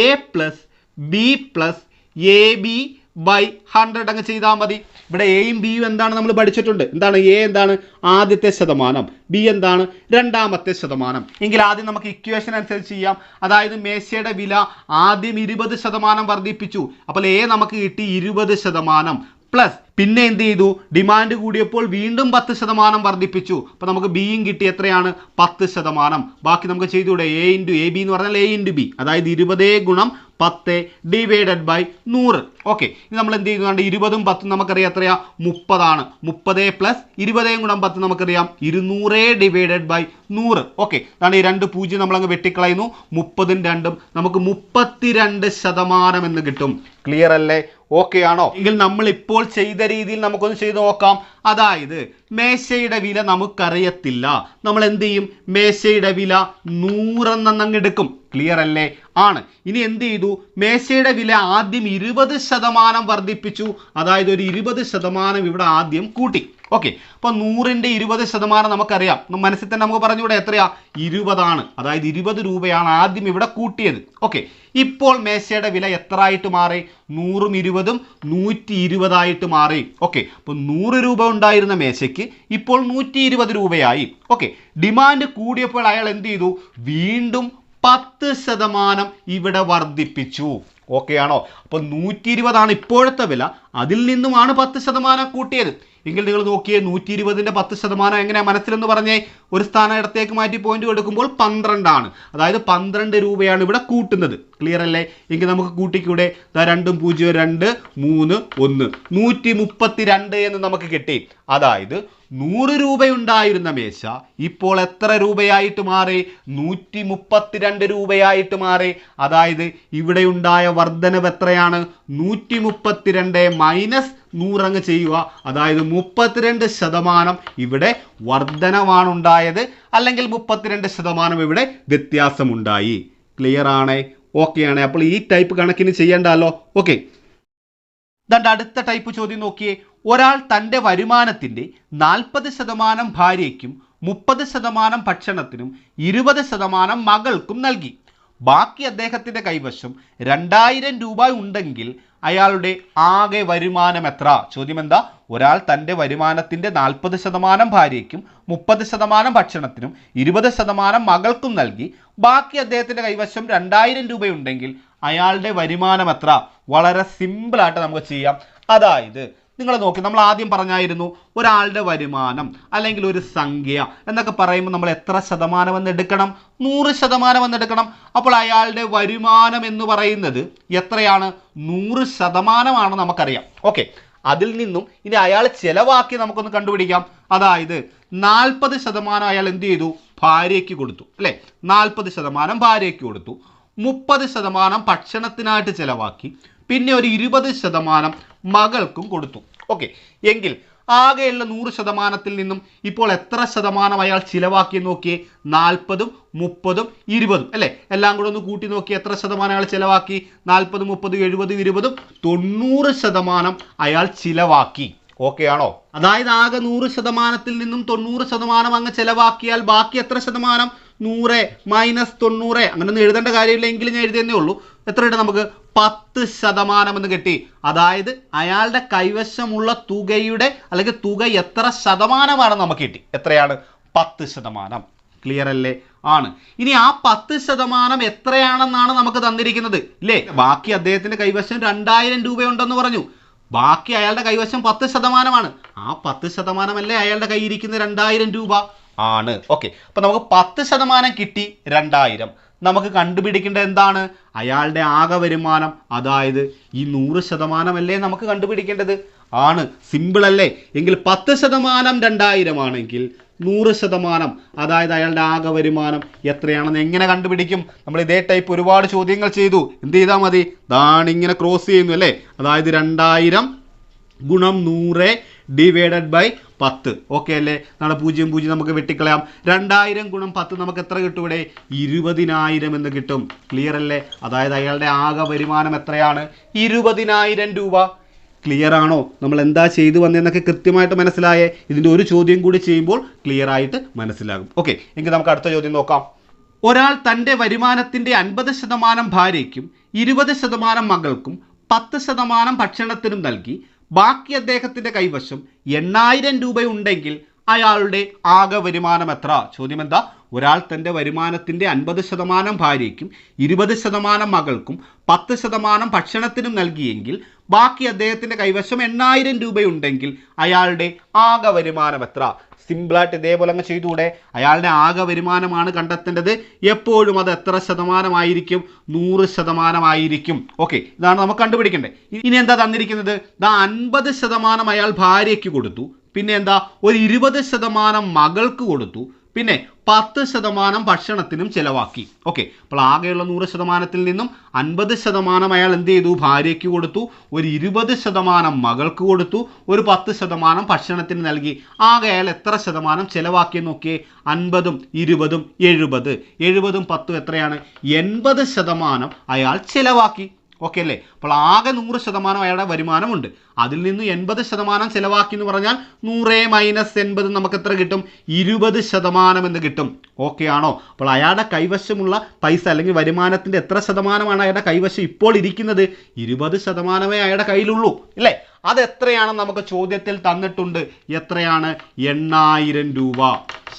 a plus B plus A B by 100 അങ്ങ് ചെയ്താൽ മതി. ഇവിടെ എയും ബിയും എന്താണ് നമ്മൾ പഠിച്ചിട്ടുണ്ട്. എന്താണ്? എ എന്താണ്? ആദ്യത്തെ ശതമാനം. ബി എന്താണ്? രണ്ടാമത്തെ ശതമാനം. എങ്കിൽ ആദ്യം നമുക്ക് ഇക്വേഷൻ അനുസരിച്ച് ചെയ്യാം. അതായത് മേശയുടെ വില ആദ്യം 20% വർദ്ധിപ്പിച്ചു. അപ്പോൾ എ നമുക്ക് കിട്ടി 20%. പ്ലസ് പിന്നെ എന്ത് ചെയ്തു? ഡിമാൻഡ് കൂടിയപ്പോൾ വീണ്ടും 10% വർദ്ധിപ്പിച്ചു. അപ്പോൾ നമുക്ക് ബിയും കിട്ടി എത്രയാണ്? 10%. ബാക്കി നമുക്ക് ചെയ്തുകൂടെ? എ ഇൻറ്റു എ ബി എന്ന് പറഞ്ഞാൽ എ ഇൻറ്റു ബി, അതായത് 20 ഗുണം 10 ഡിവൈഡഡ് ബൈ 100. ഓക്കെ, ഇനി നമ്മൾ എന്ത് ചെയ്യുന്നുണ്ട്? 20ഉം 10ഉം നമുക്കറിയാം എത്രയാ? 30 ആണ്. 30 പ്ലസ് 20 ഗുണം 10 നമുക്കറിയാം 200 ഡിവൈഡഡ് ബൈ 100. ഓക്കെ, അതാണ് ഈ 2 0 നമ്മളങ്ങ് വെട്ടിക്കളയുന്നു. 30ഉം 2ഉം നമുക്ക് 32% എന്ന് കിട്ടും. ക്ലിയർ അല്ലേ? ഓക്കെ ആണോ? എങ്കിൽ നമ്മൾ ഇപ്പോൾ ചെയ്ത രീതിയിൽ നമുക്കൊന്ന് ചെയ്ത് നോക്കാം. അതായത് മേശയുടെ വില നമുക്കറിയത്തില്ല. നമ്മൾ എന്ത് ചെയ്യും? മേശയുടെ വില 100 എന്നങ്ങ് എടുക്കും. ക്ലിയർ അല്ലേ? ആണ്. ഇനി എന്ത് ചെയ്തു? മേശയുടെ വില ആദ്യം 20% വർദ്ധിപ്പിച്ചു. അതായത് ഒരു 20% ഇവിടെ ആദ്യം കൂട്ടി. ഓക്കെ, അപ്പോൾ 100ന്റെ 20% നമുക്കറിയാം. മനസ്സിൽ തന്നെ നമുക്ക് പറഞ്ഞുകൂടെ എത്രയാ? 20 ആണ്. അതായത് 20 രൂപയാണ് ആദ്യം ഇവിടെ കൂട്ടിയത്. ഓക്കെ, ഇപ്പോൾ മേശയുടെ വില എത്ര ആയിട്ട് മാറി? 100ഉം 20ഉം 120 ആയിട്ട് മാറി. ഓക്കെ, അപ്പോൾ 100 രൂപ ഉണ്ടായിരുന്ന മേശയ്ക്ക് ഇപ്പോൾ 120 രൂപയായി. ഓക്കെ, ഡിമാൻഡ് കൂടിയപ്പോൾ അയാൾ എന്ത് ചെയ്തു? വീണ്ടും 10% ഇവിടെ വർദ്ധിപ്പിച്ചു. ഓക്കെ ആണോ? അപ്പോൾ 120 ആണ് ഇപ്പോഴത്തെ വില. അതിൽ നിന്നുമാണ് 10% കൂട്ടിയത്. എങ്കിൽ നിങ്ങൾ നോക്കിയേ 120ന്റെ 10% എങ്ങനെയാ മനസ്സിലെന്ന് പറഞ്ഞേ. ഒരു സ്ഥാനം ഇടത്തേക്ക് മാറ്റി പോയിന്റ് കൊടുക്കുമ്പോൾ 12 ആണ്. അതായത് 12 രൂപയാണ് ഇവിടെ കൂട്ടുന്നത്. ക്ലിയർ അല്ലേ? എങ്കിൽ നമുക്ക് കൂട്ടിക്കൂടെ? 2 0 2 3 1 132 എന്ന് നമുക്ക് കിട്ടി. അതായത് 100 രൂപയുണ്ടായിരുന്ന മേശ ഇപ്പോൾ എത്ര രൂപയായിട്ട് മാറി? 132 രൂപയായിട്ട് മാറി. അതായത് ഇവിടെ ഉണ്ടായ വർധനവ് എത്രയാണ്? 132 മൈനസ് 100 അങ്ങ് ചെയ്യുക. അതായത് 32% ഇവിടെ വർധനവാണ് ഉണ്ടായത്, അല്ലെങ്കിൽ 32% ഇവിടെ വ്യത്യാസമുണ്ടായി. ക്ലിയർ ആണേ? ഓക്കെ ആണ്. അപ്പോൾ ഈ ടൈപ്പ് കണക്കിന് ചെയ്യേണ്ടല്ലോ. ഓക്കെ, അടുത്ത ടൈപ്പ് ചോദ്യം നോക്കിയേ. ഒരാൾ തൻ്റെ വരുമാനത്തിൻ്റെ 40% ഭാര്യയ്ക്കും 30% ഭക്ഷണത്തിനും 20% മകൾക്കും നൽകി. ബാക്കി അദ്ദേഹത്തിൻ്റെ കൈവശം 2000 രൂപ ഉണ്ടെങ്കിൽ അയാളുടെ ആകെ വരുമാനം എത്ര? ചോദ്യം എന്താ? ഒരാൾ തൻ്റെ വരുമാനത്തിൻ്റെ 40% ഭാര്യയ്ക്കും 30% ഭക്ഷണത്തിനും 20% മകൾക്കും നൽകി. ബാക്കി അദ്ദേഹത്തിൻ്റെ കൈവശം 2000 രൂപയുണ്ടെങ്കിൽ അയാളുടെ വരുമാനം എത്ര? വളരെ സിമ്പിളായിട്ട് നമുക്ക് ചെയ്യാം. അതായത് നിങ്ങൾ നോക്കി, നമ്മൾ ആദ്യം പറഞ്ഞായിരുന്നു ഒരാളുടെ വരുമാനം അല്ലെങ്കിൽ ഒരു സംഖ്യ എന്നൊക്കെ പറയുമ്പോൾ നമ്മൾ എത്ര ശതമാനം എന്ന് എടുക്കണം? 100% എന്ന് എടുക്കണം. അപ്പോൾ അയാളുടെ വരുമാനം എന്ന് പറയുന്നത് എത്രയാണ്? 100% നമുക്കറിയാം. ഓക്കെ, അതിൽ നിന്നും ഇനി അയാൾ ചിലവാക്കി നമുക്കൊന്ന് കണ്ടുപിടിക്കാം. അതായത് 40% അയാൾ എന്ത് ചെയ്തു? ഭാര്യയ്ക്ക് കൊടുത്തു അല്ലേ? 40% ഭാര്യയ്ക്ക് കൊടുത്തു, 30% ഭക്ഷണത്തിനായിട്ട് ചിലവാക്കി, പിന്നെ ഒരു 20% മകൾക്കും കൊടുത്തു. ഓക്കെ, എങ്കിൽ ആകെയുള്ള 100%-ൽ നിന്നും ഇപ്പോൾ എത്ര ശതമാനം അയാൾ ചിലവാക്കി നോക്കിയേ? 40, 30, 20 അല്ലേ? എല്ലാം കൂടെ ഒന്ന് കൂട്ടി നോക്കി എത്ര ശതമാനം അയാൾ ചിലവാക്കി? 40, 30, 70, 20, 90% അയാൾ ചിലവാക്കി. ഓക്കെ ആണോ? അതായത് ആകെ 100%-ൽ നിന്നും 90% അങ്ങ് ചിലവാക്കിയാൽ ബാക്കി എത്ര ശതമാനം? 100 മൈനസ് 90. അങ്ങനെയൊന്നും എഴുതേണ്ട കാര്യമില്ല, എങ്കിലും ഞാൻ എഴുതിയെന്നേ ഉള്ളൂ. എത്ര കിട്ടും നമുക്ക്? 10% എന്ന് കിട്ടി. അതായത് അയാളുടെ കൈവശമുള്ള തുകയുടെ അല്ലെങ്കിൽ തുക എത്ര ശതമാനമാണ് നമുക്ക് കിട്ടി? എത്രയാണ്? 10%. ക്ലിയർ അല്ലേ? ആണ്. ഇനി ആ 10% എത്രയാണെന്നാണ് നമുക്ക് തന്നിരിക്കുന്നത് ഇല്ലേ? ബാക്കി അദ്ദേഹത്തിന്റെ കൈവശം 2000 രൂപയുണ്ടെന്ന് പറഞ്ഞു. ബാക്കി അയാളുടെ കൈവശം 10%. ആ 10% അല്ലേ അയാളുടെ കയ്യിൽ ഇരിക്കുന്ന 2000 രൂപ ആണ്. ഓക്കെ, അപ്പൊ നമുക്ക് 10% കിട്ടി, 2000. നമുക്ക് കണ്ടുപിടിക്കേണ്ടത് എന്താണ്? അയാളുടെ ആകെ വരുമാനം. അതായത് ഈ 100% അല്ലേ നമുക്ക് കണ്ടുപിടിക്കേണ്ടത്? ആണ്. സിമ്പിൾ അല്ലേ? എങ്കിൽ 10% 2000 ആണെങ്കിൽ 100%, അതായത് അയാളുടെ ആകെ വരുമാനം എത്രയാണെന്ന് എങ്ങനെ കണ്ടുപിടിക്കും? നമ്മൾ ഇതേ ടൈപ്പ് ഒരുപാട് ചോദ്യങ്ങൾ ചെയ്തു. എന്ത് ചെയ്താൽ മതി? ഇങ്ങനെ ക്രോസ് ചെയ്യുന്നു അല്ലേ? അതായത് 2000 ഗുണം 100 ഡിവൈഡഡ് ബൈ 10. ഓക്കെ അല്ലേ? 0 നമുക്ക് വെട്ടിക്കളയാം. 2000 ഗുണം 10 നമുക്ക് എത്ര കിട്ടും? ഇവിടെ 20000 എന്ന് കിട്ടും. ക്ലിയർ അല്ലേ? അതായത് അയാളുടെ ആകെ വരുമാനം എത്രയാണ്? 20000 രൂപ. ക്ലിയർ ആണോ? നമ്മൾ എന്താ ചെയ്തു വന്നതെന്നൊക്കെ കൃത്യമായിട്ട് മനസ്സിലായേ? ഇതിൻ്റെ ഒരു ചോദ്യം കൂടി ചെയ്യുമ്പോൾ ക്ലിയർ ആയിട്ട് മനസ്സിലാകും. ഓക്കെ, എങ്കിൽ നമുക്ക് അടുത്ത ചോദ്യം നോക്കാം. ഒരാൾ തൻ്റെ വരുമാനത്തിൻ്റെ 50% ഭാര്യയ്ക്കും 20% മകൾക്കും 10% ഭക്ഷണത്തിനും നൽകി. ബാക്കി അദ്ദേഹത്തിൻ്റെ കൈവശം 8000 രൂപയുണ്ടെങ്കിൽ അയാളുടെ ആകെ വരുമാനം എത്ര? ചോദ്യം എന്താ? ഒരാൾ തൻ്റെ വരുമാനത്തിൻ്റെ 50% ഭാര്യയ്ക്കും 20% മകൾക്കും 10% ഭക്ഷണത്തിനും നൽകിയെങ്കിൽ ബാക്കി അദ്ദേഹത്തിൻ്റെ കൈവശം 8000 രൂപയുണ്ടെങ്കിൽ അയാളുടെ ആകെ വരുമാനം എത്ര? സിമ്പിളായിട്ട് ഇതേപോലെ അങ്ങ് ചെയ്തുകൂടെ? അയാളുടെ ആകെ വരുമാനമാണ് കണ്ടെത്തേണ്ടത്. എപ്പോഴും അത് എത്ര ശതമാനമായിരിക്കും? 100% ആയിരിക്കും. ഓക്കെ, ഇതാണ് നമുക്ക് കണ്ടുപിടിക്കേണ്ടത്. ഇനി എന്താ തന്നിരിക്കുന്നത്? 50% അയാൾ ഭാര്യയ്ക്ക് കൊടുത്തു, പിന്നെ എന്താ ഒരു 20% മകൾക്ക് കൊടുത്തു, പിന്നെ 10% ഭക്ഷണത്തിനും ചിലവാക്കി. ഓക്കെ, അപ്പോൾ ആകെയുള്ള 100%-ൽ നിന്നും 50% അയാൾ എന്ത് ചെയ്തു? ഭാര്യയ്ക്ക് കൊടുത്തു, ഒരു 20% മകൾക്ക് കൊടുത്തു, ഒരു 10% ഭക്ഷണത്തിന് നൽകി. ആകെ അയാൾ എത്ര ശതമാനം ചിലവാക്കിയെന്ന് നോക്കിയേ? 50, 20, 70. 70, 10 എത്രയാണ്? 80% അയാൾ ചിലവാക്കി. ഓക്കെ അല്ലേ? അപ്പോൾ ആകെ 100% അയാളുടെ വരുമാനമുണ്ട്. അതിൽ നിന്ന് 80% ചിലവാക്കി എന്ന് പറഞ്ഞാൽ 100 മൈനസ് 80 നമുക്ക് എത്ര കിട്ടും? 20% എന്ന് കിട്ടും. ഓക്കെ ആണോ? അപ്പോൾ അയാളുടെ കൈവശമുള്ള പൈസ അല്ലെങ്കിൽ വരുമാനത്തിൻ്റെ എത്ര ശതമാനമാണ് അയാളുടെ കൈവശം ഇപ്പോൾ ഇരിക്കുന്നത്? 20% അയാളുടെ കയ്യിലുള്ളൂ അല്ലേ? അതെത്രയാണെന്ന് നമുക്ക് ചോദ്യത്തിൽ തന്നിട്ടുണ്ട്. എത്രയാണ്? 8000 രൂപ.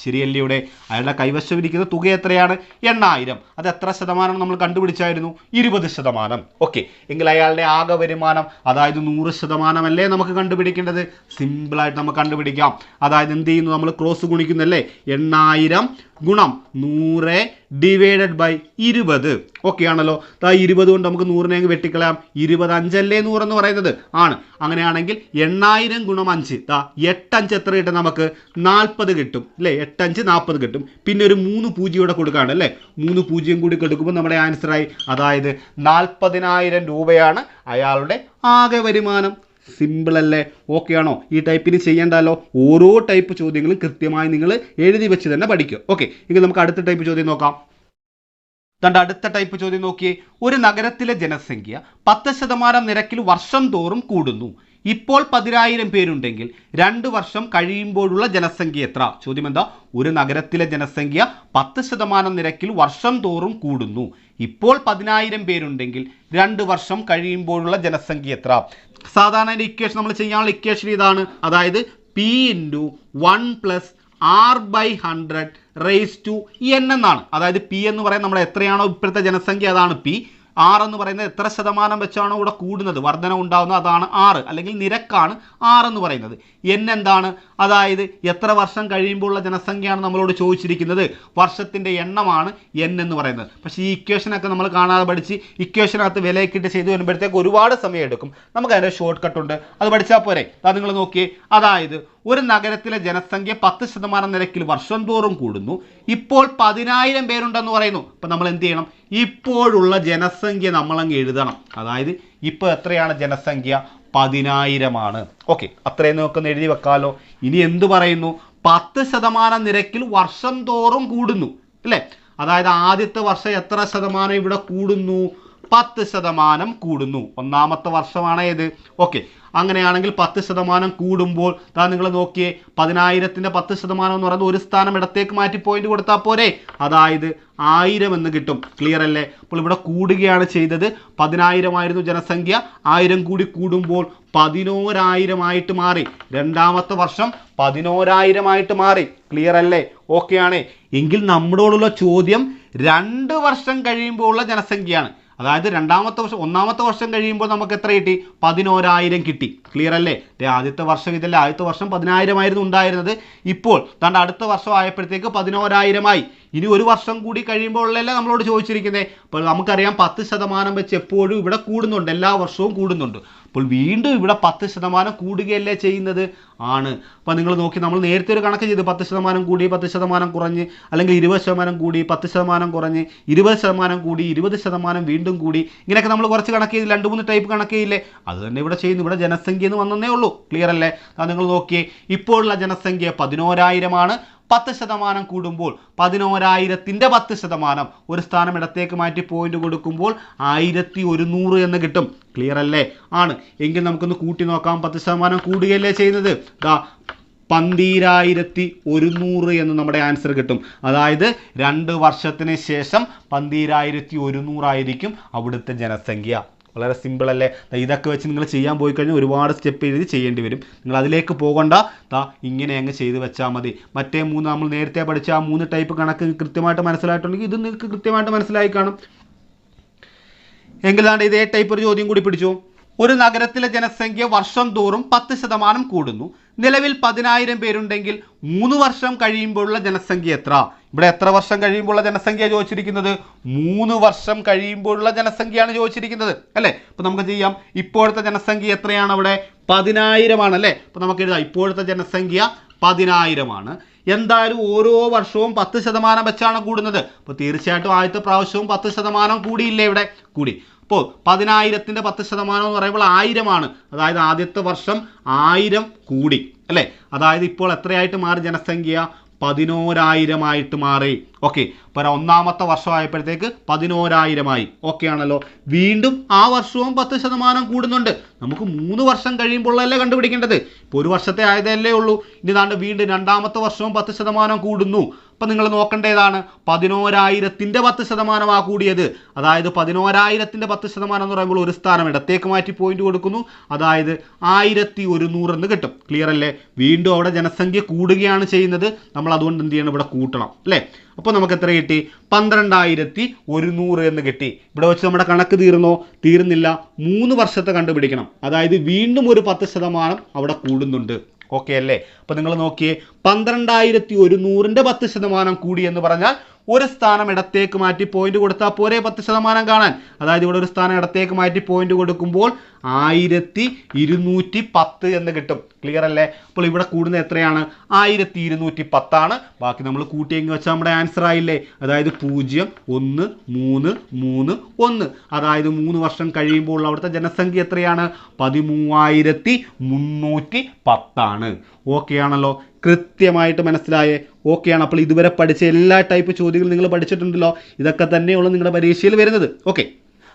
ശരിയല്ലേ? ഇവിടെ അയാളുടെ കൈവശം ഇരിക്കുന്ന തുക എത്രയാണ്? 8000. അത് എത്ര ശതമാനം നമ്മൾ കണ്ടുപിടിച്ചായിരുന്നു? 20%. ഓക്കെ, എങ്കിൽ അയാളുടെ ആകെ വരുമാനം അതായത് 100% അല്ലേ നമുക്ക് കണ്ടുപിടിക്കേണ്ടത്? സിമ്പിളായിട്ട് നമുക്ക് കണ്ടുപിടിക്കാം. അതായത് എന്ത് ചെയ്യുന്നു? നമ്മൾ ക്രോസ് ഗുണിക്കുന്നല്ലേ? 8000 ഗുണം 100 ഡിവൈഡഡ് ബൈ 20. ഓക്കെ ആണല്ലോ. 20 കൊണ്ട് നമുക്ക് 100നെ അങ്ങ് വെട്ടിക്കളയാം. 25 അല്ലേ 100 എന്ന് പറയുന്നത്? ആണ്. അങ്ങനെയാണെങ്കിൽ 8000 ഗുണം 5, 8 5 എത്ര കിട്ടും? നമുക്ക് 40 കിട്ടും അല്ലേ? 8 5 40 കിട്ടും. പിന്നെ ഒരു 3 പൂജ്യം ഇവിടെ കൊടുക്കുകയാണ് അല്ലേ? 3 പൂജ്യം കൂടി കൊടുക്കുമ്പോൾ നമ്മുടെ ആൻസറായി. അതായത് 40,000 രൂപയാണ് അയാളുടെ ആകെ വരുമാനം. സിമ്പിൾ അല്ലേ? ഓക്കെ ആണോ? ഈ ടൈപ്പിന് ചെയ്യേണ്ടല്ലോ. ഓരോ ടൈപ്പ് ചോദ്യങ്ങളും കൃത്യമായി നിങ്ങൾ എഴുതി വെച്ച് തന്നെ പഠിക്കുക. ഓക്കെ, എങ്കിൽ നമുക്ക് അടുത്ത ടൈപ്പ് ചോദ്യം നോക്കാം. അടുത്ത ടൈപ്പ് ചോദ്യം നോക്കിയേ. ഒരു നഗരത്തിലെ ജനസംഖ്യ 10% നിരക്കിൽ വർഷം തോറും കൂടുന്നു. ഇപ്പോൾ 10,000 പേരുണ്ടെങ്കിൽ 2 വർഷം കഴിയുമ്പോഴുള്ള ജനസംഖ്യ എത്ര? ചോദ്യം എന്താ? ഒരു നഗരത്തിലെ ജനസംഖ്യ 10% നിരക്കിൽ വർഷം തോറും കൂടുന്നു. ഇപ്പോൾ 10,000 പേരുണ്ടെങ്കിൽ 2 വർഷം കഴിയുമ്പോഴുള്ള ജനസംഖ്യ എത്ര? സാധാരണ ഇക്വേഷൻ നമ്മൾ ചെയ്യാനുള്ള ഇക്വേഷൻ ഇതാണ്. അതായത് P × 1 + R/100 raise to n എന്നാണ്. അതായത് P എന്ന് പറയുന്നത് നമ്മുടെ എത്രയാണോ ഇപ്പോഴത്തെ ജനസംഖ്യ അതാണ് P. R എന്ന് പറയുന്നത് എത്ര ശതമാനം വെച്ചാണോ ഇവിടെ കൂടുന്നത്, വർധന ഉണ്ടാകുന്നത്, അതാണ് R, അല്ലെങ്കിൽ നിരക്കാണ് R എന്ന് പറയുന്നത്. N എന്താണ്? അതായത് എത്ര വർഷം കഴിയുമ്പോഴുള്ള ജനസംഖ്യയാണ് നമ്മളോട് ചോദിച്ചിരിക്കുന്നത്. വർഷത്തിൻ്റെ എണ്ണമാണ് N എന്ന് പറയുന്നത്. പക്ഷേ ഈ ഇക്വേഷനൊക്കെ നമ്മൾ കാണാതെ പഠിച്ച് ഇക്വേഷനകത്ത് വിലയൊക്കെ ഇട്ട് ചെയ്ത് വരുമ്പോഴത്തേക്ക് ഒരുപാട് സമയം എടുക്കും. നമുക്ക് അതിൻ്റെ ഷോർട്ട് കട്ട് ഉണ്ട്, അത് പഠിച്ചാൽ പോരെ. അത് നിങ്ങൾ നോക്കിയേ. അതായത് ഒരു നഗരത്തിലെ ജനസംഖ്യ 10% നിരക്കിൽ വർഷം തോറും കൂടുന്നു. ഇപ്പോൾ 10,000 പേരുണ്ടെന്ന് പറയുന്നു. അപ്പം നമ്മൾ എന്ത് ചെയ്യണം? ഇപ്പോഴുള്ള ജനസംഖ്യ നമ്മളങ്ങ് എഴുതണം. അതായത് ഇപ്പോൾ എത്രയാണ് ജനസംഖ്യ? 10,000. ഓക്കെ, അത്രയും നമുക്കൊന്ന് എഴുതി വെക്കാമല്ലോ. ഇനി എന്ത് പറയുന്നു? 10% നിരക്കിൽ വർഷം തോറും കൂടുന്നു അല്ലേ? അതായത് ആദ്യത്തെ വർഷം എത്ര ശതമാനം ഇവിടെ കൂടുന്നു? 10% കൂടുന്നു. ഒന്നാമത്തെ വർഷമാണ് ഏത്? ഓക്കെ, അങ്ങനെയാണെങ്കിൽ 10% കൂടുമ്പോൾ നിങ്ങൾ നോക്കിയേ. 10,000ൻ്റെ 10% എന്ന് പറയുന്നത് ഒരു സ്ഥാനം ഇടത്തേക്ക് മാറ്റി പോയിന്റ് കൊടുത്താൽ പോരെ? അതായത് 1000 എന്ന് കിട്ടും. ക്ലിയർ അല്ലേ? അപ്പോൾ ഇവിടെ കൂടുകയാണ് ചെയ്തത്. 10,000 ആയിരുന്നു ജനസംഖ്യ. 1000 കൂടി കൂടുമ്പോൾ 11,000 ആയിട്ട് മാറി. രണ്ടാമത്തെ വർഷം 11,000 ആയിട്ട് മാറി. ക്ലിയർ അല്ലേ? ഓക്കെ ആണ്. എങ്കിൽ നമ്മളോടുള്ള ചോദ്യം 2 വർഷം കഴിയുമ്പോൾ ഉള്ള ജനസംഖ്യയാണ്. അതായത് ഒന്നാമത്തെ വർഷം കഴിയുമ്പോൾ നമുക്ക് എത്ര കിട്ടി? 11,000 കിട്ടി. ക്ലിയർ അല്ലേ? ആദ്യത്തെ വർഷം ഇതല്ലേ? ആദ്യത്തെ വർഷം 10,000 ആയിരുന്നു ഉണ്ടായിരുന്നത്. ഇപ്പോൾ അടുത്ത വർഷം ആയപ്പോഴത്തേക്ക് 11,000 ആയി. ഇനി ഒരു വർഷം കൂടി കഴിയുമ്പോഴല്ലേ നമ്മളോട് ചോദിച്ചിരിക്കുന്നത്. അപ്പോൾ നമുക്കറിയാം 10% വെച്ച് എപ്പോഴും ഇവിടെ കൂടുന്നുണ്ട്, എല്ലാ വർഷവും കൂടുന്നുണ്ട്. അപ്പോൾ വീണ്ടും ഇവിടെ 10% കൂടുകയല്ലേ ചെയ്യുന്നത്? ആണ്. അപ്പോൾ നിങ്ങൾ നോക്കി, നമ്മൾ നേരത്തെ ഒരു കണക്ക് ചെയ്ത് 10% കൂടി 10% കുറഞ്ഞ്, അല്ലെങ്കിൽ 20% കൂടി 10% കുറഞ്ഞ്, 20% കൂടി 20% വീണ്ടും കൂടി, ഇങ്ങനെയൊക്കെ നമ്മൾ കുറച്ച് കണക്ക് ചെയ്ത് 2-3 ടൈപ്പ് കണക്ക് ചെയ്യില്ലേ? അത് തന്നെ ഇവിടെ ചെയ്യുന്നു. ഇവിടെ ജനസംഖ്യ എന്ന് വന്നേ ഉള്ളൂ. ക്ലിയർ അല്ലേ? നിങ്ങൾ നോക്കിയേ. ഇപ്പോഴുള്ള ജനസംഖ്യ 11,000 ആണ്. 10% കൂടുമ്പോൾ 11,000ൻ്റെ 10% ഒരു സ്ഥാനം ഇടത്തേക്ക് മാറ്റി പോയിന്റ് കൊടുക്കുമ്പോൾ 1100 എന്ന് കിട്ടും. ക്ലിയർ അല്ലേ? ആണ്. എങ്കിൽ നമുക്കൊന്ന് കൂട്ടി നോക്കാം. 10% കൂടുകയല്ലേ ചെയ്യുന്നത്? 12,100 എന്ന് നമ്മുടെ ആൻസർ കിട്ടും. അതായത് 2 വർഷത്തിന് ശേഷം 12,100 ആയിരിക്കും അവിടുത്തെ ജനസംഖ്യ. വളരെ സിമ്പിൾ അല്ലേ? ഇതൊക്കെ വെച്ച് നിങ്ങൾ ചെയ്യാൻ പോയി കഴിഞ്ഞാൽ ഒരുപാട് സ്റ്റെപ്പ് എഴുതി ചെയ്യേണ്ടി വരും. നിങ്ങൾ അതിലേക്ക് പോകണ്ട. ഇങ്ങനെ അങ്ങ് ചെയ്ത് വെച്ചാൽ മതി. മറ്റേ 3 നമ്മൾ നേരത്തെ പഠിച്ച ആ 3 ടൈപ്പ് കണക്ക് കൃത്യമായിട്ട് മനസ്സിലായിട്ടുണ്ടെങ്കിൽ ഇത് നിങ്ങൾക്ക് കൃത്യമായിട്ട് മനസ്സിലായി കാണും. എങ്കിൽ ഇതേ ടൈപ്പ് ഒരു ചോദ്യം കൂടി പിടിച്ചു. ഒരു നഗരത്തിലെ ജനസംഖ്യ വർഷം തോറും 10% കൂടുന്നു. നിലവിൽ 10,000 പേരുണ്ടെങ്കിൽ 3 വർഷം കഴിയുമ്പോഴുള്ള ജനസംഖ്യ എത്ര? ഇവിടെ എത്ര വർഷം കഴിയുമ്പോഴുള്ള ജനസംഖ്യ ചോദിച്ചിരിക്കുന്നത്? 3 വർഷം കഴിയുമ്പോഴുള്ള ജനസംഖ്യയാണ് ചോദിച്ചിരിക്കുന്നത് അല്ലേ? അപ്പോൾ നമുക്ക് ചെയ്യാം. ഇപ്പോഴത്തെ ജനസംഖ്യ എത്രയാണ്? അവിടെ 10,000 ആണ് അല്ലേ? അപ്പോൾ നമുക്ക് എഴുതാം. ഇപ്പോഴത്തെ ജനസംഖ്യ 10,000 ആണ്. എന്തായാലും ഓരോ വർഷവും 10% വെച്ചാണ് കൂടുന്നത്. അപ്പോൾ തീർച്ചയായിട്ടും ആദ്യത്തെ പ്രാവശ്യവും 10% കൂടിയില്ലേ? ഇവിടെ കൂടി. അപ്പോൾ 10,000ൻ്റെ 10% എന്ന് പറയുമ്പോൾ 1000 ആണ്. അതായത് ആദ്യത്തെ വർഷം 1000 കൂടി അല്ലേ? അതായത് ഇപ്പോൾ എത്രയായിട്ട് മാറി ജനസംഖ്യ? 11,000 ആയിട്ട് മാറി. ഓക്കെ, അപ്പോൾ ഒന്നാമത്തെ വർഷം ആയപ്പോഴത്തേക്ക് 11,000 ആയി. ഓക്കെ ആണല്ലോ? വീണ്ടും ആ വർഷവും 10% കൂടുന്നുണ്ട്. നമുക്ക് 3 വർഷം കഴിയുമ്പോഴല്ലേ കണ്ടുപിടിക്കേണ്ടത്. ഇപ്പോൾ ഒരു വർഷത്തെ ആയതല്ലേ ഉള്ളൂ. ഇനി വീണ്ടും രണ്ടാമത്തെ വർഷവും 10% കൂടുന്നു. അപ്പം നിങ്ങൾ നോക്കേണ്ടതാണ് 11,000-ന്റെ 10% കൂടിയത്. അതായത് 11,000-ന്റെ 10% എന്ന് പറയുമ്പോൾ ഒരു സ്ഥാനം ഇടത്തേക്ക് മാറ്റി പോയിന്റ് കൊടുക്കുന്നു. അതായത് 1,100 എന്ന് കിട്ടും. ക്ലിയർ അല്ലേ? വീണ്ടും അവിടെ ജനസംഖ്യ കൂടുകയാണ് ചെയ്യുന്നത്. നമ്മൾ അതുകൊണ്ട് എന്ത് ചെയ്യണം? ഇവിടെ കൂട്ടണം അല്ലേ? അപ്പോൾ നമുക്ക് എത്ര കിട്ടി? 12,100 എന്ന് കിട്ടി. ഇവിടെ വെച്ച് നമ്മുടെ കണക്ക് തീർന്നില്ല. 3 വർഷത്തെ കണ്ടുപിടിക്കണം. അതായത് വീണ്ടും ഒരു 10% അവിടെ കൂടുന്നുണ്ട്. ഓക്കെ അല്ലേ? അപ്പോൾ നിങ്ങൾ നോക്കിയേ, 12,100-ന്റെ 10% കൂടി എന്ന് പറഞ്ഞാൽ ഒരു സ്ഥാനം ഇടത്തേക്ക് മാറ്റി പോയിന്റ് കൊടുത്താൽ പോരെ 10% കാണാൻ. അതായത് ഇവിടെ ഒരു സ്ഥാനം ഇടത്തേക്ക് മാറ്റി പോയിന്റ് കൊടുക്കുമ്പോൾ 1,210 എന്ന് കിട്ടും. ക്ലിയർ അല്ലേ? അപ്പോൾ ഇവിടെ കൂടുന്ന എത്രയാണ്? 1,210 ആണ്. ബാക്കി നമ്മൾ കൂട്ടിയെങ്കിൽ വെച്ചാൽ നമ്മുടെ ആൻസർ ആയില്ലേ? അതായത് 0, 1, 3, 3, 1. അതായത് 3 വർഷം കഴിയുമ്പോൾ അവിടുത്തെ ജനസംഖ്യ എത്രയാണ്? 13,310 ആണ്. ഓക്കെ ആണല്ലോ? കൃത്യമായിട്ട് മനസ്സിലായേ? ഓക്കെയാണ്. അപ്പോൾ ഇതുവരെ പഠിച്ച എല്ലാ ടൈപ്പ് ചോദ്യങ്ങളും നിങ്ങൾ പഠിച്ചിട്ടുണ്ടല്ലോ. ഇതൊക്കെ തന്നെയുള്ളൂ നിങ്ങളുടെ പരീക്ഷയിൽ വരുന്നത്. ഓക്കെ,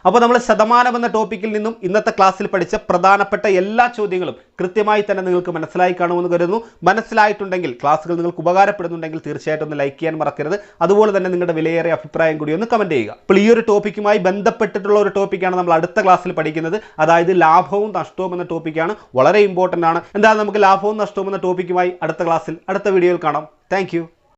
അപ്പോൾ നമ്മൾ ശതമാനം എന്ന ടോപ്പിക്കിൽ നിന്നും ഇന്നത്തെ ക്ലാസ്സിൽ പഠിച്ച പ്രധാനപ്പെട്ട എല്ലാ ചോദ്യങ്ങളും കൃത്യമായി തന്നെ നിങ്ങൾക്ക് മനസ്സിലായി കാണുമെന്ന് കരുതുന്നു. മനസ്സിലായിട്ടുണ്ടെങ്കിൽ, ക്ലാസ്സുകൾ നിങ്ങൾക്ക് ഉപകാരപ്പെടുന്നുണ്ടെങ്കിൽ തീർച്ചയായിട്ടും ഒന്ന് ലൈക്ക് ചെയ്യാൻ മറക്കരുത്. അതുപോലെ തന്നെ നിങ്ങളുടെ വിലയേറിയ അഭിപ്രായം കൂടി ഒന്ന് കമൻറ്റ് ചെയ്യുക. അപ്പോൾ ഈ ഒരു ടോപ്പിക്കുമായി ബന്ധപ്പെട്ടിട്ടുള്ള ഒരു ടോപ്പിക്കാണ് നമ്മൾ അടുത്ത ക്ലാസ്സിൽ പഠിക്കുന്നത്. അതായത് ലാഭവും നഷ്ടവും എന്ന ടോപ്പിക്കാണ്. വളരെ ഇമ്പോർട്ടൻ്റ് ആണ്. എന്തായാലും നമുക്ക് ലാഭവും നഷ്ടവും എന്ന ടോപ്പിക്കുമായി അടുത്ത ക്ലാസ്സിൽ അടുത്ത വീഡിയോയിൽ കാണാം. താങ്ക്